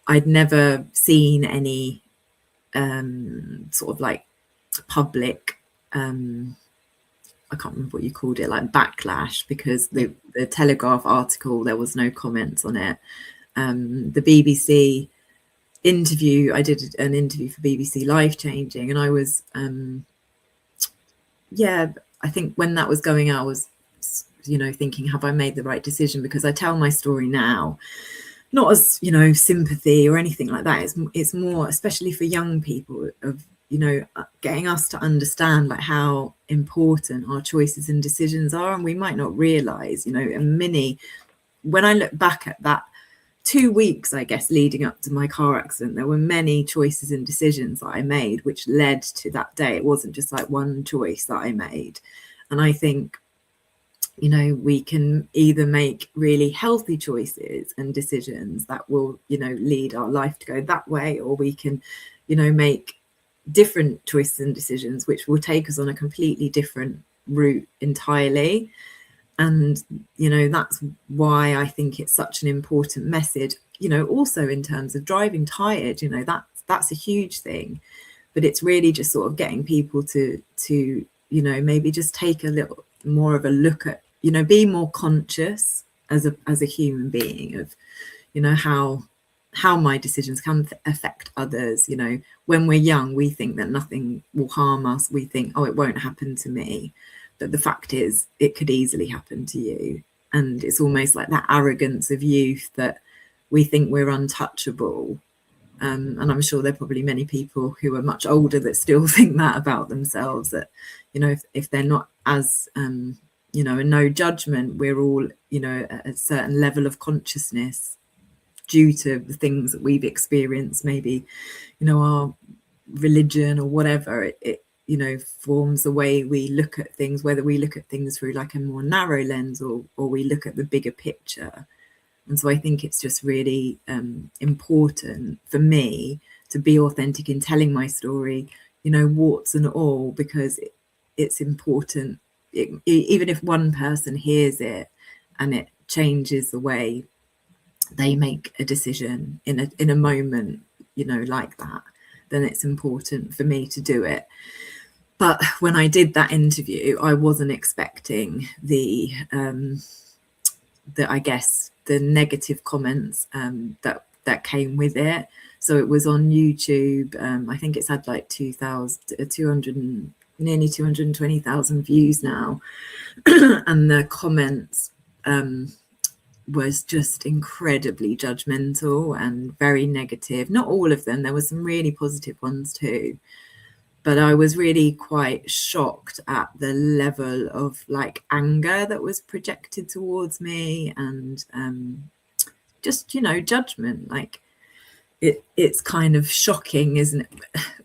I'd never seen any sort of like public I can't remember what you called it, like backlash, because the Telegraph article, there was no comments on it. The BBC interview, I did an interview for BBC Life Changing, and I was I think when that was going out, I was thinking, have I made the right decision? Because I tell my story now not as sympathy or anything like that. It's more, especially for young people, of getting us to understand like how important our choices and decisions are, and we might not realize, when I look back at that 2 weeks, I guess, leading up to my car accident, there were many choices and decisions that I made which led to that day. It wasn't just like one choice that I made. And I think we can either make really healthy choices and decisions that will lead our life to go that way, or we can make different choices and decisions which will take us on a completely different route entirely. And that's why I think it's such an important message, also in terms of driving tired. That's a huge thing, but it's really just sort of getting people to maybe just take a little more of a look at, be more conscious as a human being of how my decisions can affect others. When we're young, we think that nothing will harm us. We think, oh, it won't happen to me. But the fact is, it could easily happen to you. And it's almost like that arrogance of youth that we think we're untouchable. And I'm sure there are probably many people who are much older that still think that about themselves, that, if they're not as, and no judgment, we're all, at a certain level of consciousness due to the things that we've experienced, maybe, our religion or whatever, it forms the way we look at things, whether we look at things through like a more narrow lens or we look at the bigger picture. And so I think it's just really important for me to be authentic in telling my story, warts and all, because it's important. Even if one person hears it and it changes the way they make a decision in a moment, like that, then it's important for me to do it. But when I did that interview, I wasn't expecting the I guess the negative comments that came with it. So it was on YouTube. I think it's had like 200, nearly 220,000 views now. And the comments was just incredibly judgmental and very negative. Not all of them. There were some really positive ones too. But I was really quite shocked at the level of like anger that was projected towards me, and just, judgment. Like it's kind of shocking, isn't it?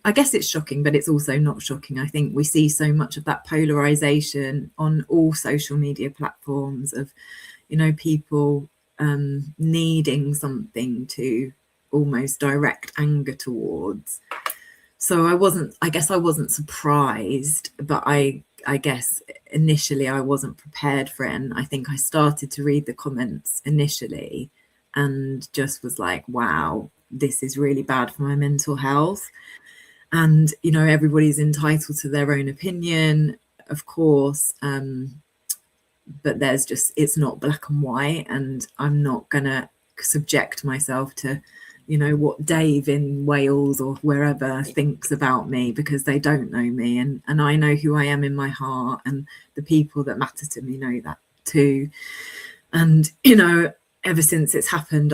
I guess it's shocking, but it's also not shocking. I think we see so much of that polarization on all social media platforms of, people needing something to almost direct anger towards. So I guess I wasn't surprised, but I guess initially I wasn't prepared for it. And I think I started to read the comments initially and just was like, wow, this is really bad for my mental health. And, everybody's entitled to their own opinion, of course. But it's not black and white, and I'm not going to subject myself to, what Dave in Wales or wherever thinks about me, because they don't know me, and I know who I am in my heart, and the people that matter to me know that too. And ever since it's happened,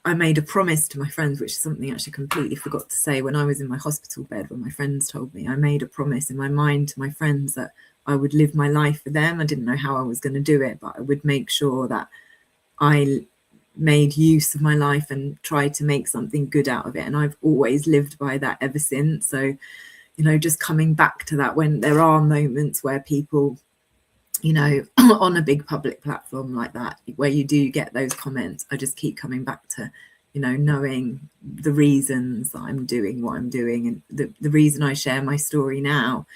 I made a promise to my friends, which is something I actually completely forgot to say when I was in my hospital bed. When my friends told me, I made a promise in my mind to my friends that I would live my life for them. I didn't know how I was going to do it, but I would make sure that I made use of my life and tried to make something good out of it. And I've always lived by that ever since. So, you know, just coming back to that, when there are moments where people, you know, on a big public platform like that, where you do get those comments, I just keep coming back to, you know, knowing the reasons that I'm doing what I'm doing, and the reason I share my story now.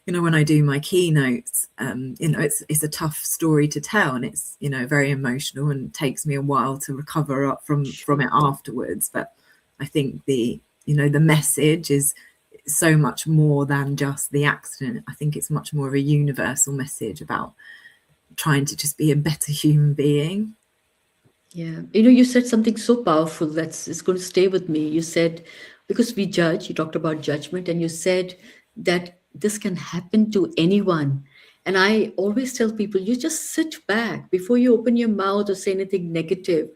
You know, when I do my keynotes, you know, it's a tough story to tell, and it's, you know, very emotional, and takes me a while to recover up from it afterwards. But I think the, you know, the message is so much more than just the accident. I think it's much more of a universal message about trying to just be a better human being. Yeah. You know, you said something so powerful that's it's going to stay with me. You said, because we judge, you talked about judgment, and you said that this can happen to anyone. And I always tell people, you just sit back before you open your mouth or say anything negative.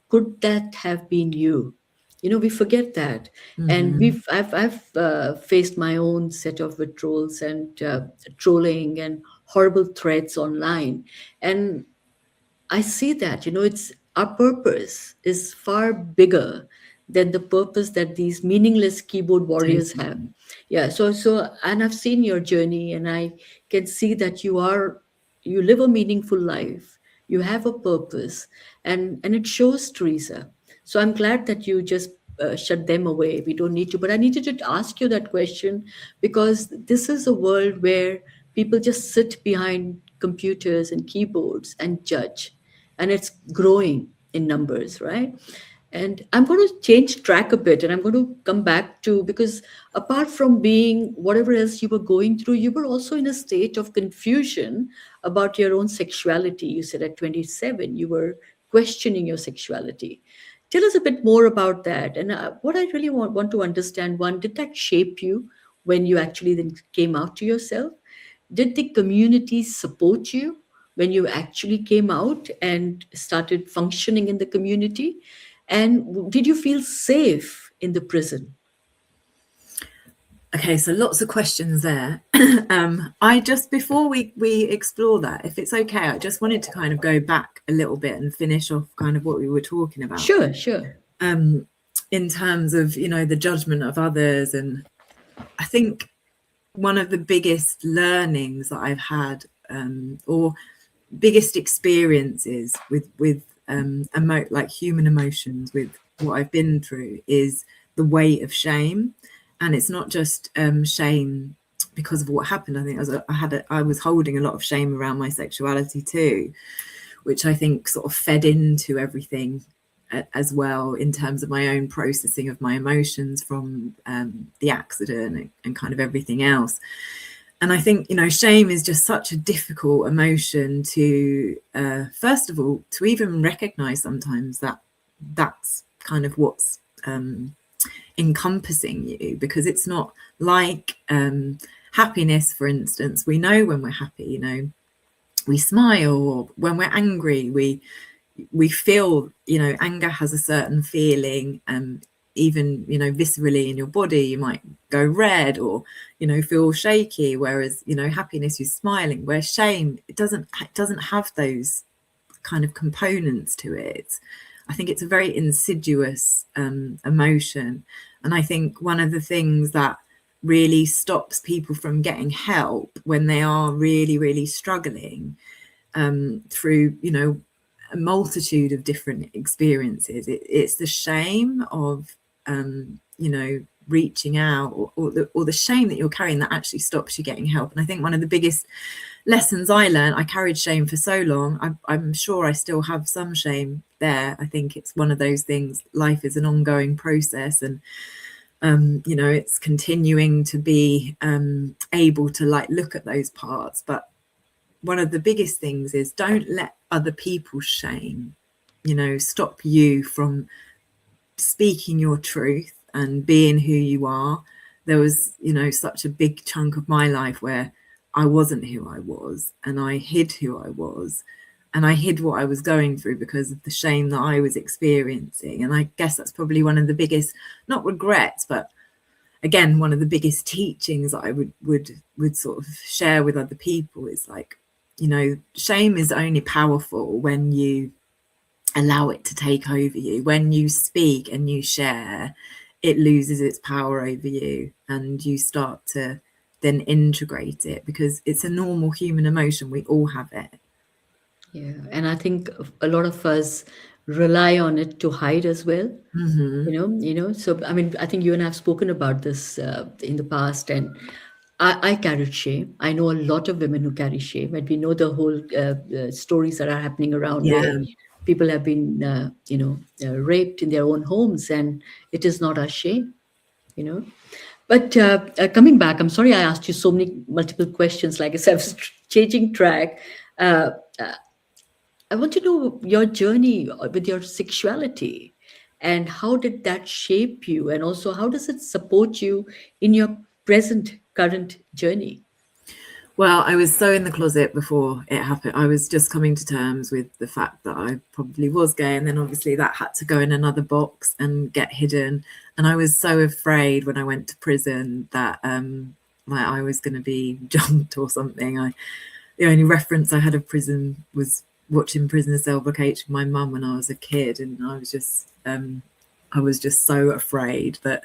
Could that have been you? You know, we forget that. And Mm-hmm. I've faced my own set of withdrawals and trolling and horrible threats online. And I see that, you know, it's our purpose is far bigger than the purpose that these meaningless keyboard warriors have. Totally. Yeah. So, and I've seen your journey, and I can see that you live a meaningful life. You have a purpose, and it shows, Teresa. So I'm glad that you just shut them away. We don't need to, but I needed to ask you that question because this is a world where people just sit behind computers and keyboards and judge, and it's growing in numbers, right? And I'm going to change track a bit, and I'm going to come back to, because apart from being whatever else you were going through, you were also in a state of confusion about your own sexuality. You said at 27 you were questioning your sexuality. Tell us a bit more about that. And what I really want to understand, one, did that shape you when you actually then came out to yourself? Did the community support you when you actually came out and started functioning in the community? And did you feel safe in the prison? Okay, so lots of questions there. I just, before we explore that, if it's okay, I just wanted to kind of go back a little bit and finish off kind of what we were talking about. Sure, sure. In terms of, you know, the judgment of others. And I think one of the biggest learnings that I've had, or biggest experiences with like human emotions, with what I've been through, is the weight of shame. And it's not just shame because of what happened. I think I was holding a lot of shame around my sexuality too, which I think sort of fed into everything as well, in terms of my own processing of my emotions from the accident and kind of everything else. And I think, you know, shame is just such a difficult emotion to, first of all, to even recognize sometimes that that's kind of what's encompassing you, because it's not like happiness, for instance. We know when we're happy, you know, we smile, or when we're angry, we feel, you know, anger has a certain feeling, even, you know, viscerally in your body, you might go red or, you know, feel shaky. Whereas, you know, happiness, you're smiling. Where shame, it doesn't have those kind of components to it. I think it's a very insidious emotion. And I think one of the things that really stops people from getting help when they are really, really struggling through, you know, a multitude of different experiences, it's the shame of you know, reaching out, or the shame that you're carrying that actually stops you getting help. And I think one of the biggest lessons I learned, I carried shame for so long, I'm sure I still have some shame there. I think it's one of those things, life is an ongoing process, and you know, it's continuing to be able to like look at those parts. But one of the biggest things is, don't let other people's shame, you know, stop you from speaking your truth and being who you are. There was, you know, such a big chunk of my life where I wasn't who I was, and I hid who I was. and I hid what I was going through because of the shame that I was experiencing. And I guess that's probably one of the biggest, not regrets, but again, one of the biggest teachings that I would sort of share with other people is like, you know, shame is only powerful when you allow it to take over you. When you speak and you share, it loses its power over you, and you start to then integrate it, because it's a normal human emotion. We all have it. Yeah, and I think a lot of us rely on it to hide as well. So I mean, I think you and I have spoken about this in the past, and I carried shame. I know a lot of women who carry shame, and we know the whole stories that are happening around where Yeah. people have been, raped in their own homes, and it is not a shame, you know. But coming back, I'm sorry I asked you so many multiple questions. Like I said, I was changing track. Uh, I want to know your journey with your sexuality, and how did that shape you, and also how does it support you in your present current journey? Well, I was so in the closet before it happened. I was just coming to terms with the fact that I probably was gay, and then obviously that had to go in another box and get hidden. And I was so afraid when I went to prison that like I was going to be jumped or something. The only reference I had of prison was watching Prisoner Cell Block H with my mum when I was a kid, and I was just so afraid that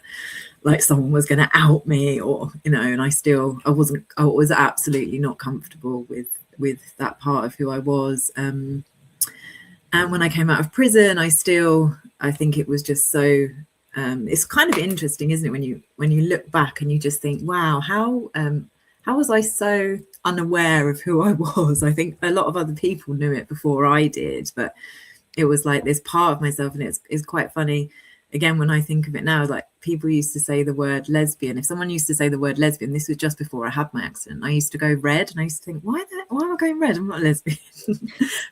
like someone was going to out me, or and I was absolutely not comfortable with that part of who I was. And when I came out of prison, I think it was just so it's kind of interesting, isn't it, when you look back and you just think, wow, how was I so unaware of who I was? I think a lot of other people knew it before I did, but it was like this part of myself. And it's quite funny, again, when I think of it now, like people used to say the word lesbian. If someone used to say the word lesbian, this was just before I had my accident, I used to go red, and I used to think, why am I going red? I'm not a lesbian.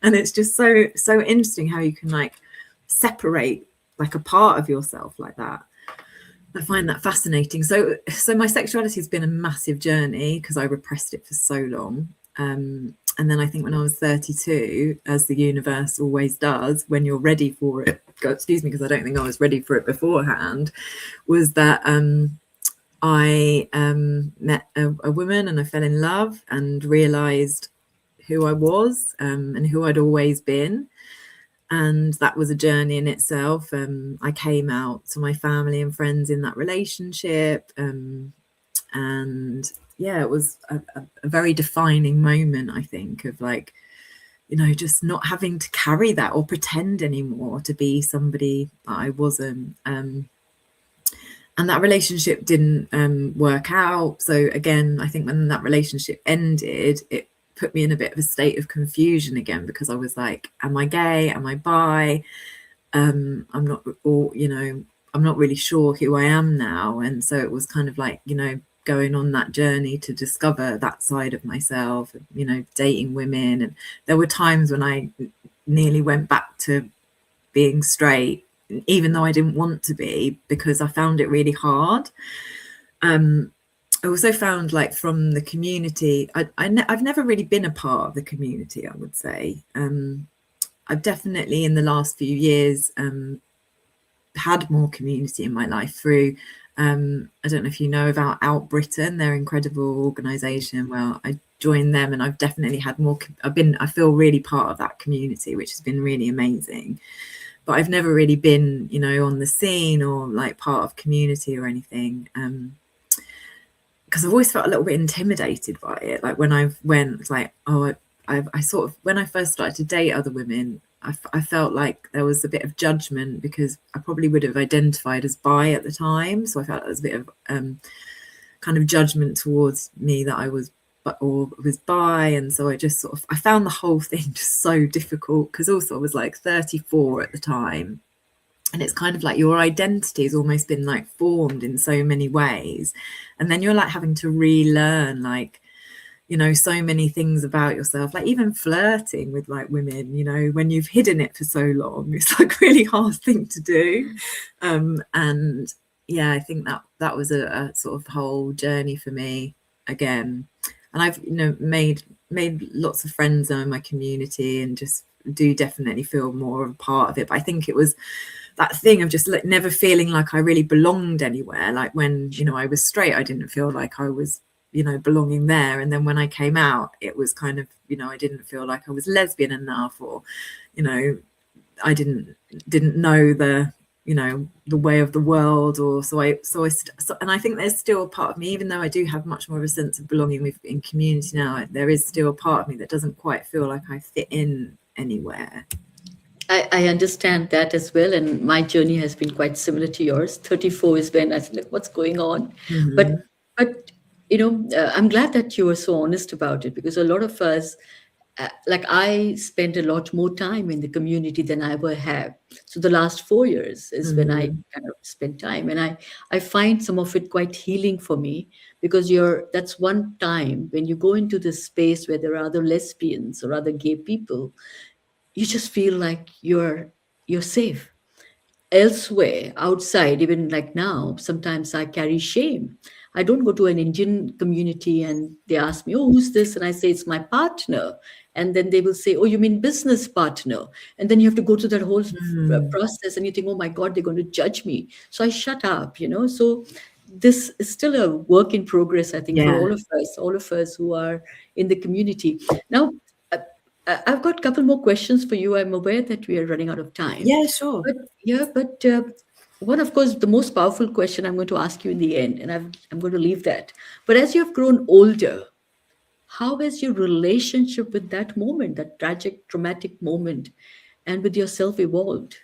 And it's just so interesting how you can like separate like a part of yourself like that. I find that fascinating. So my sexuality has been a massive journey because I repressed it for so long. And then I think when I was 32, as the universe always does, when you're ready for it, excuse me, because I don't think I was ready for it beforehand, was that I met a woman, and I fell in love and realized who I was and who I'd always been. And that was a journey in itself. I came out to my family and friends in that relationship. And yeah, it was a very defining moment, I think, of like, just not having to carry that or pretend anymore to be somebody that I wasn't. And that relationship didn't work out. So again, I think when that relationship ended, it put me in a bit of a state of confusion again, because I was like, am I gay? Am I bi? I'm not, or, I'm not really sure who I am now. And so it was kind of like, going on that journey to discover that side of myself, dating women. And there were times when I nearly went back to being straight, even though I didn't want to be, because I found it really hard. I also found, like, from the community, I've never really been a part of the community, I would say. I've definitely in the last few years had more community in my life through, I don't know if you know about Out Britain, they're an incredible organisation. Well, I joined them, and I've definitely had more, I feel really part of that community, which has been really amazing. But I've never really been, on the scene or like part of community or anything. Because I've always felt a little bit intimidated by it. Like when I went, like, I sort of, when I first started to date other women, I felt like there was a bit of judgment, because I probably would have identified as bi at the time. So I felt there was a bit of kind of judgment towards me that I was bi. And so I just sort of, I found the whole thing just so difficult, because also I was like 34 at the time. And it's kind of like your identity has almost been like formed in so many ways. And then you're like having to relearn, like, so many things about yourself, like even flirting with like women, when you've hidden it for so long, it's like really hard thing to do. And yeah, I think that was a sort of whole journey for me again. And I've, made lots of friends in my community, and just do definitely feel more of a part of it. But I think it was that thing of just never feeling like I really belonged anywhere. Like when, I was straight, I didn't feel like I was, belonging there. And then when I came out, it was kind of, I didn't feel like I was lesbian enough, or, I didn't know the way of the world, or and I think there's still a part of me, even though I do have much more of a sense of belonging in community now, there is still a part of me that doesn't quite feel like I fit in anywhere. I understand that as well, and my journey has been quite similar to yours. 34 is when I said, like, what's going on? Mm-hmm. But I'm glad that you were so honest about it, because a lot of us, like I spent a lot more time in the community than I ever have. So the last 4 years is when I Mm-hmm. kind of spent time, and I find some of it quite healing for me, because that's one time when you go into this space where there are other lesbians or other gay people, you just feel like you're safe. Elsewhere outside, even like now, sometimes I carry shame. I don't go to an Indian community and they ask me, oh, who's this? And I say, it's my partner. And then they will say, oh, you mean business partner? And then you have to go through that whole Mm-hmm. process, and you think, oh my God, they're going to judge me. So I shut up. So this is still a work in progress, I think, for Yeah. all of us who are in the community. Now, uh, I've got a couple more questions for you. I'm aware that we are running out of time. Yeah, sure. But yeah, but one, of course, the most powerful question I'm going to ask you in the end, and I'm going to leave that. But as you have grown older, how has your relationship with that moment, that tragic, traumatic moment, and with yourself evolved?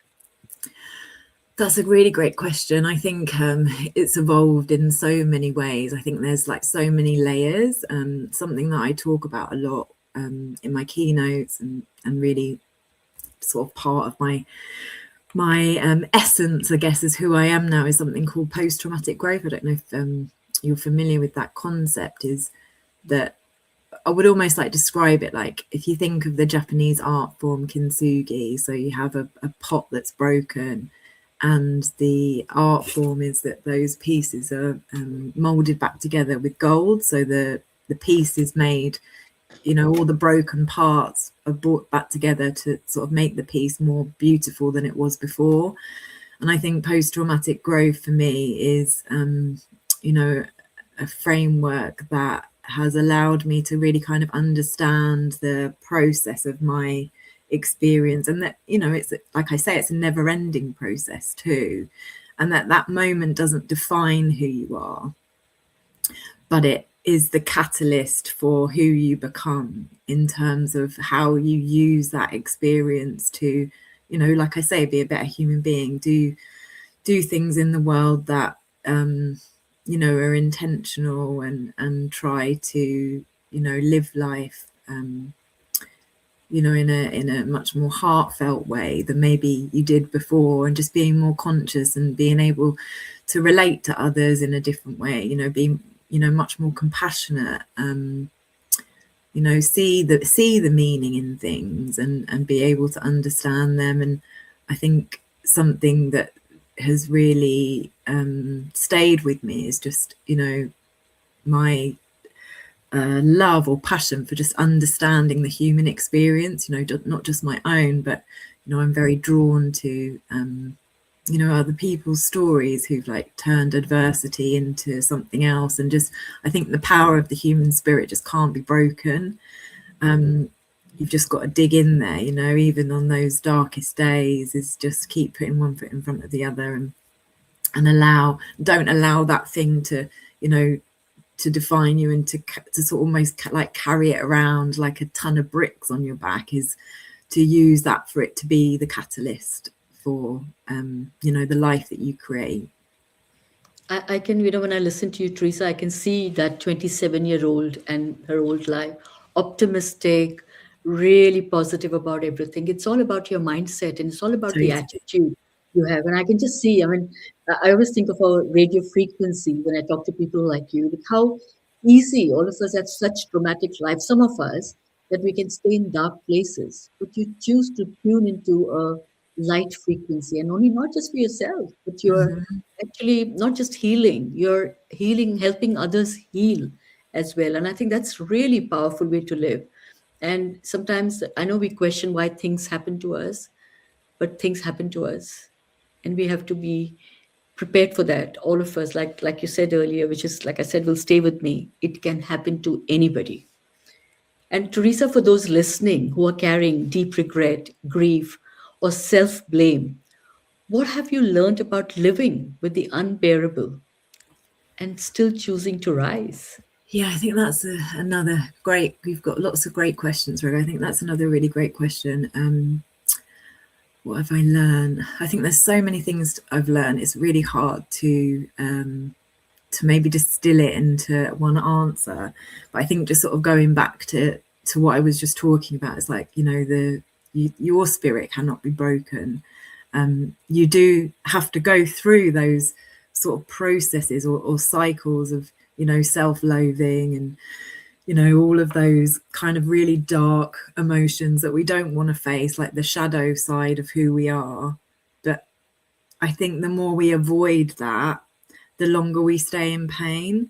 That's a really great question. I think it's evolved in so many ways. I think there's like so many layers. Something that I talk about a lot in my keynotes, and really sort of part of my essence, I guess, is who I am now, is something called post-traumatic growth. I don't know if you're familiar with that concept. Is that I would almost like describe it like, if you think of the Japanese art form kintsugi, so you have a pot that's broken, and the art form is that those pieces are molded back together with gold. So the piece is made, all the broken parts are brought back together to sort of make the piece more beautiful than it was before. And I think post-traumatic growth for me is, a framework that has allowed me to really kind of understand the process of my experience, and that, it's, like I say, it's a never-ending process too, and that moment doesn't define who you are, but it is the catalyst for who you become, in terms of how you use that experience to, like I say, be a better human being, do things in the world that are intentional, and try to live life in a much more heartfelt way than maybe you did before, and just being more conscious and being able to relate to others in a different way, being much more compassionate, see the meaning in things, and be able to understand them. And I think something that has really stayed with me is just my love or passion for just understanding the human experience, not just my own, but I'm very drawn to other people's stories who've like turned adversity into something else. And just, I think the power of the human spirit just can't be broken. You've just got to dig in there, even on those darkest days, is just keep putting one foot in front of the other, and don't allow that thing to to define you, and to sort of almost like carry it around like a ton of bricks on your back, is to use that for it to be the catalyst for the life that you create. I can, when I listen to you, Teresa, I can see that 27-year-old and her old life, optimistic, really positive about everything. It's all about your mindset, and it's all about the Totally. attitude you have. And I can just see, I always think of our radio frequency when I talk to people like you, like how easy all of us have such dramatic lives, some of us, that we can stay in dark places. But you choose to tune into a light frequency, and only not just for yourself, but you're Mm-hmm. actually not just healing, you're healing, helping others heal as well. And I think that's really powerful way to live. And sometimes I know we question why things happen to us, but things happen to us. And we have to be prepared for that, all of us, like you said earlier, which is, like I said, will stay with me. It can happen to anybody. And Teresa, for those listening who are carrying deep regret, grief, or self blame, what have you learned about living with the unbearable and still choosing to rise? Yeah, I think that's another great. We've got lots of great questions, Raga. I think that's another really great question. What have I learned? I think there's so many things I've learned. It's really hard to maybe distill it into one answer. But I think just sort of going back to what I was just talking about, it's like, you know, your spirit cannot be broken. You do have to go through those sort of processes or cycles of, you know, self-loathing and, you know, all of those kind of really dark emotions that we don't want to face, like the shadow side of who we are. But I think the more we avoid that, the longer we stay in pain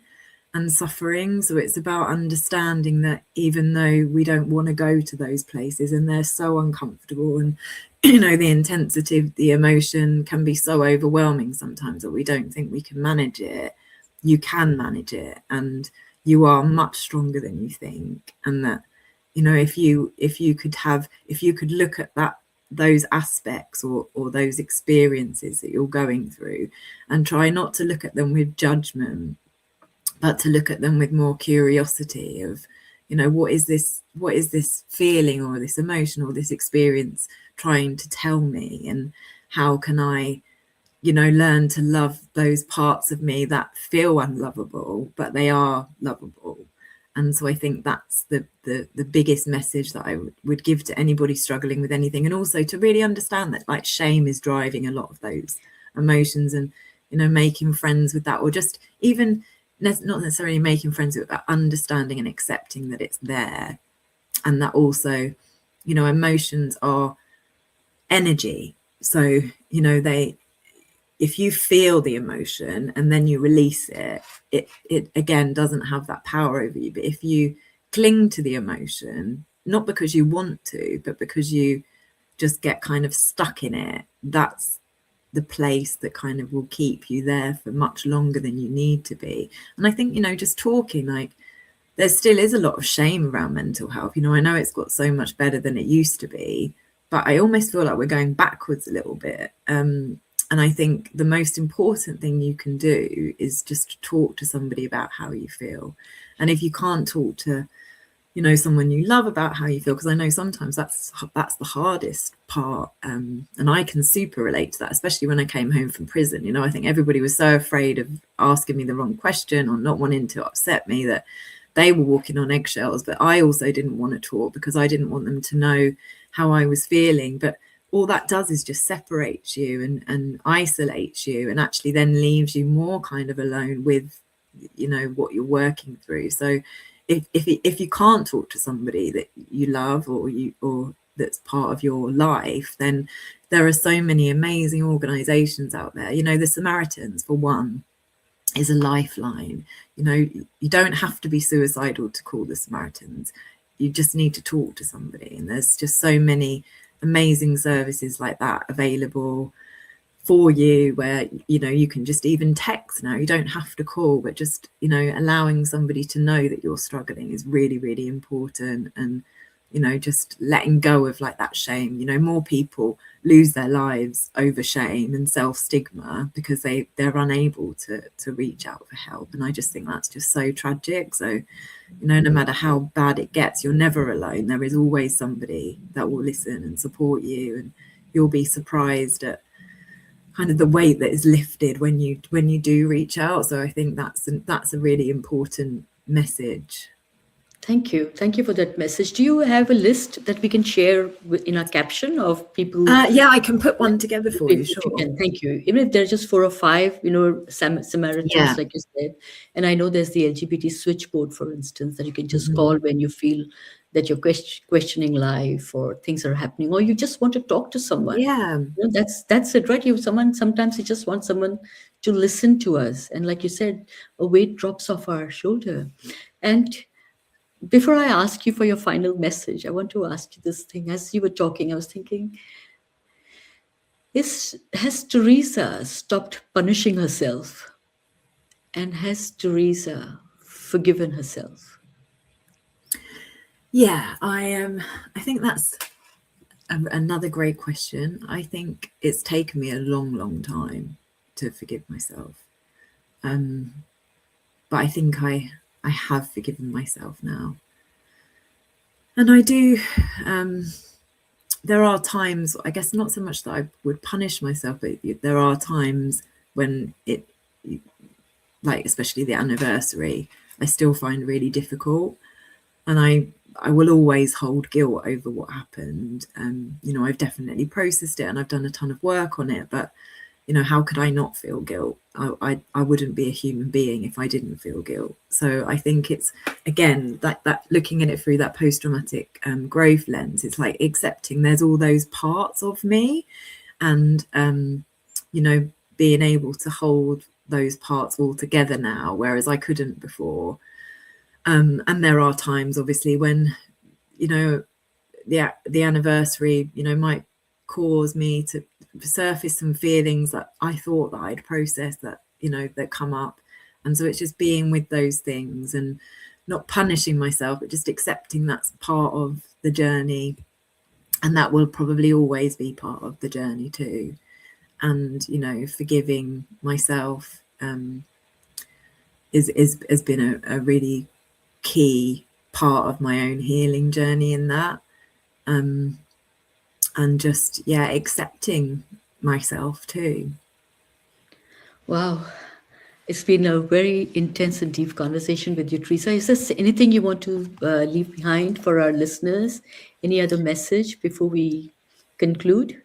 and suffering. So it's about understanding that even though we don't want to go to those places and they're so uncomfortable, and you know, the intensity of the emotion can be so overwhelming sometimes that we don't think we can manage it, you can manage it, and you are much stronger than you think. And that, you know, if you could look at those aspects or those experiences that you're going through and try not to look at them with judgment, but to look at them with more curiosity of, you know, what is this feeling or this emotion or this experience trying to tell me, and how can I, you know, learn to love those parts of me that feel unlovable, but they are lovable. And so I think that's the biggest message that I would give to anybody struggling with anything. And also to really understand that, like, shame is driving a lot of those emotions, and, you know, making friends with that, or just even not necessarily making friends with it, but understanding and accepting that it's there. And that also, you know, emotions are energy. So, you know, if you feel the emotion and then you release it, it again doesn't have that power over you. But if you cling to the emotion, not because you want to, but because you just get kind of stuck in it, that's the place that kind of will keep you there for much longer than you need to be. And I think, you know, just talking, like, there still is a lot of shame around mental health. You know, I know it's got so much better than it used to be, but I almost feel like we're going backwards a little bit. And I think the most important thing you can do is just talk to somebody about how you feel. And if you can't talk to, you know, someone you love about how you feel, because I know sometimes that's the hardest part, and I can super relate to that, especially when I came home from prison. You know, I think everybody was so afraid of asking me the wrong question or not wanting to upset me that they were walking on eggshells. But I also didn't want to talk because I didn't want them to know how I was feeling. But all that does is just separates you and isolates you, and actually then leaves you more kind of alone with, you know, what you're working through. So if you can't talk to somebody that you love or that's part of your life, then there are so many amazing organizations out there. You know, the Samaritans, for one, is a lifeline. You know, you don't have to be suicidal to call the Samaritans. You just need to talk to somebody, and there's just so many amazing services like that available for you, where, you know, you can just even text now. You don't have to call, but just, you know, allowing somebody to know that you're struggling is really, really important. And, you know, just letting go of like that shame. You know, more people lose their lives over shame and self-stigma because they're unable to reach out for help. And I just think that's just so tragic. So, you know, no matter how bad it gets, you're never alone. There is always somebody that will listen and support you, and you'll be surprised at kind of the weight that is lifted when you do reach out. So I think that's a really important message. Thank you. Thank you for that message. Do you have a list that we can share in our caption of people? Yeah, I can put one together for you, If you sure. can, thank you. Even if they're just 4 or 5, you know, Samaritans, Yeah. like you said. And I know there's the LGBT switchboard, for instance, that you can just Mhm. call when you feel that you're questioning life or things are happening, or you just want to talk to someone. Yeah. You know, that's it, right? Sometimes you just want someone to listen to us. And like you said, a weight drops off our shoulder. And before I ask you for your final message, I want to ask you this thing. As you were talking, I was thinking, has Teresa stopped punishing herself? And has Teresa forgiven herself? Yeah, I think that's another great question. I think it's taken me a long, long time to forgive myself. But I think I have forgiven myself now. And I do, there are times, I guess not so much that I would punish myself, but there are times when it, like especially the anniversary, I still find really difficult. And I will always hold guilt over what happened. You know, I've definitely processed it and I've done a ton of work on it, but you know, how could I not feel guilt? I wouldn't be a human being if I didn't feel guilt. So I think it's, again, that looking at it through that post-traumatic growth lens, it's like accepting there's all those parts of me, and you know, being able to hold those parts all together now, whereas I couldn't before. And there are times, obviously, when, you know, the anniversary, you know, might cause me to surface some feelings that I thought that I'd processed, that, you know, that come up. And so it's just being with those things and not punishing myself, but just accepting that's part of the journey, and that will probably always be part of the journey too. And, you know, forgiving myself has been a really key part of my own healing journey in that. And just, yeah, accepting myself too. Wow. It's been a very intense and deep conversation with you, Teresa. Is there anything you want to leave behind for our listeners? Any other message before we conclude?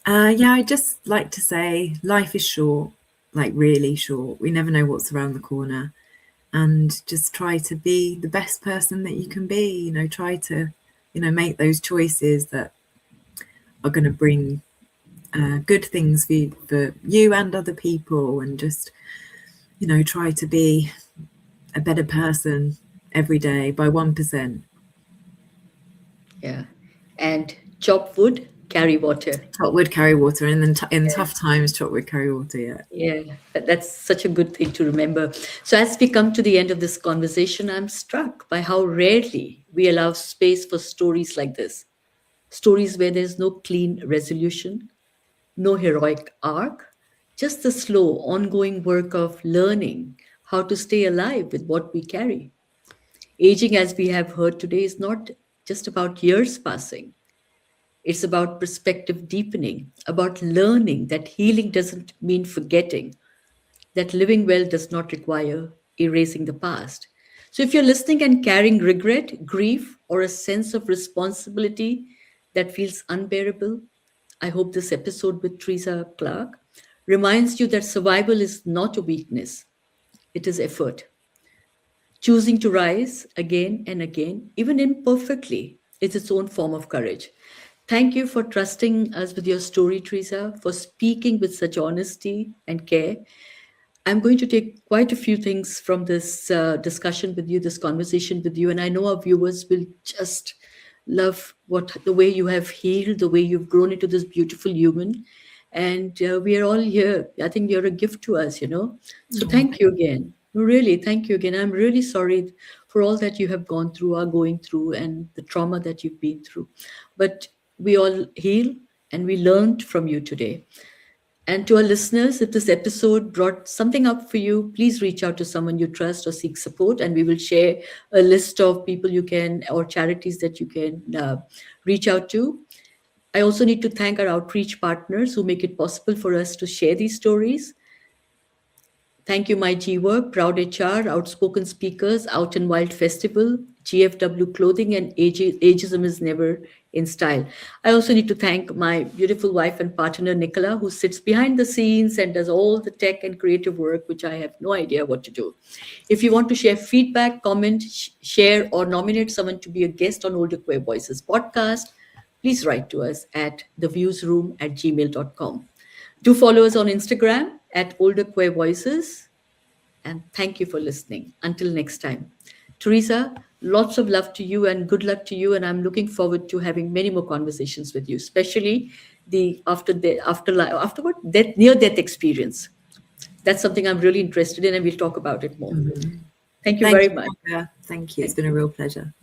Yeah, I just like to say life is short, like really short. We never know what's around the corner. And just try to be the best person that you can be. You know, try to, you know, make those choices that are going to bring good things for you and other people, and just, you know, try to be a better person every day by 1%. Yeah. And chop wood, carry water. Chop wood, carry water, and then in Yeah. tough times, chop wood, carry water. Yeah. Yeah, that's such a good thing to remember. So, as we come to the end of this conversation, I'm struck by how rarely we allow space for stories like this, stories where there's no clean resolution, no heroic arc, just the slow, ongoing work of learning how to stay alive with what we carry. Aging, as we have heard today, is not just about years passing. It's about perspective deepening, about learning that healing doesn't mean forgetting, that living well does not require erasing the past. So, if you're listening and carrying regret, grief, or a sense of responsibility that feels unbearable, I hope this episode with Teresa Clark reminds you that survival is not a weakness, it is effort. Choosing to rise again and again, even imperfectly, is its own form of courage. Thank you for trusting us with your story, Teresa, for speaking with such honesty and care. I'm going to take quite a few things from this discussion with you, this conversation with you, and I know our viewers will just love what the way you have healed, the way you've grown into this beautiful human, and we are all here. I think you're a gift to us, you know. So Oh, thank you again. No, really, thank you again. I'm really sorry for all that you have gone through, are going through, and the trauma that you've been through. But we all heal, and we learned from you today. And to our listeners, if this episode brought something up for you, please reach out to someone you trust or seek support, and we will share a list of people you can or charities that you can reach out to. I also need to thank our outreach partners who make it possible for us to share these stories. Thank you, My G Work, Proud HR, Outspoken Speakers, Out and Wild Festival, GFW Clothing, and Ageism is Never in Style. I also need to thank my beautiful wife and partner, Nicola, who sits behind the scenes and does all the tech and creative work, which I have no idea what to do. If you want to share feedback, comment, share, or nominate someone to be a guest on Older Queer Voices podcast, please write to us at theviewsroom@gmail.com. Do follow us on Instagram at Older Queer Voices. And thank you for listening. Until next time. Teresa, Lots of love to you and good luck to you. And I'm looking forward to having many more conversations with you, especially the afterward death, near death experience. That's something I'm really interested in, and we'll talk about it more. Mhm. Thank you Thank very you, much. Raga. Thank you. It's Thank been a you. real pleasure.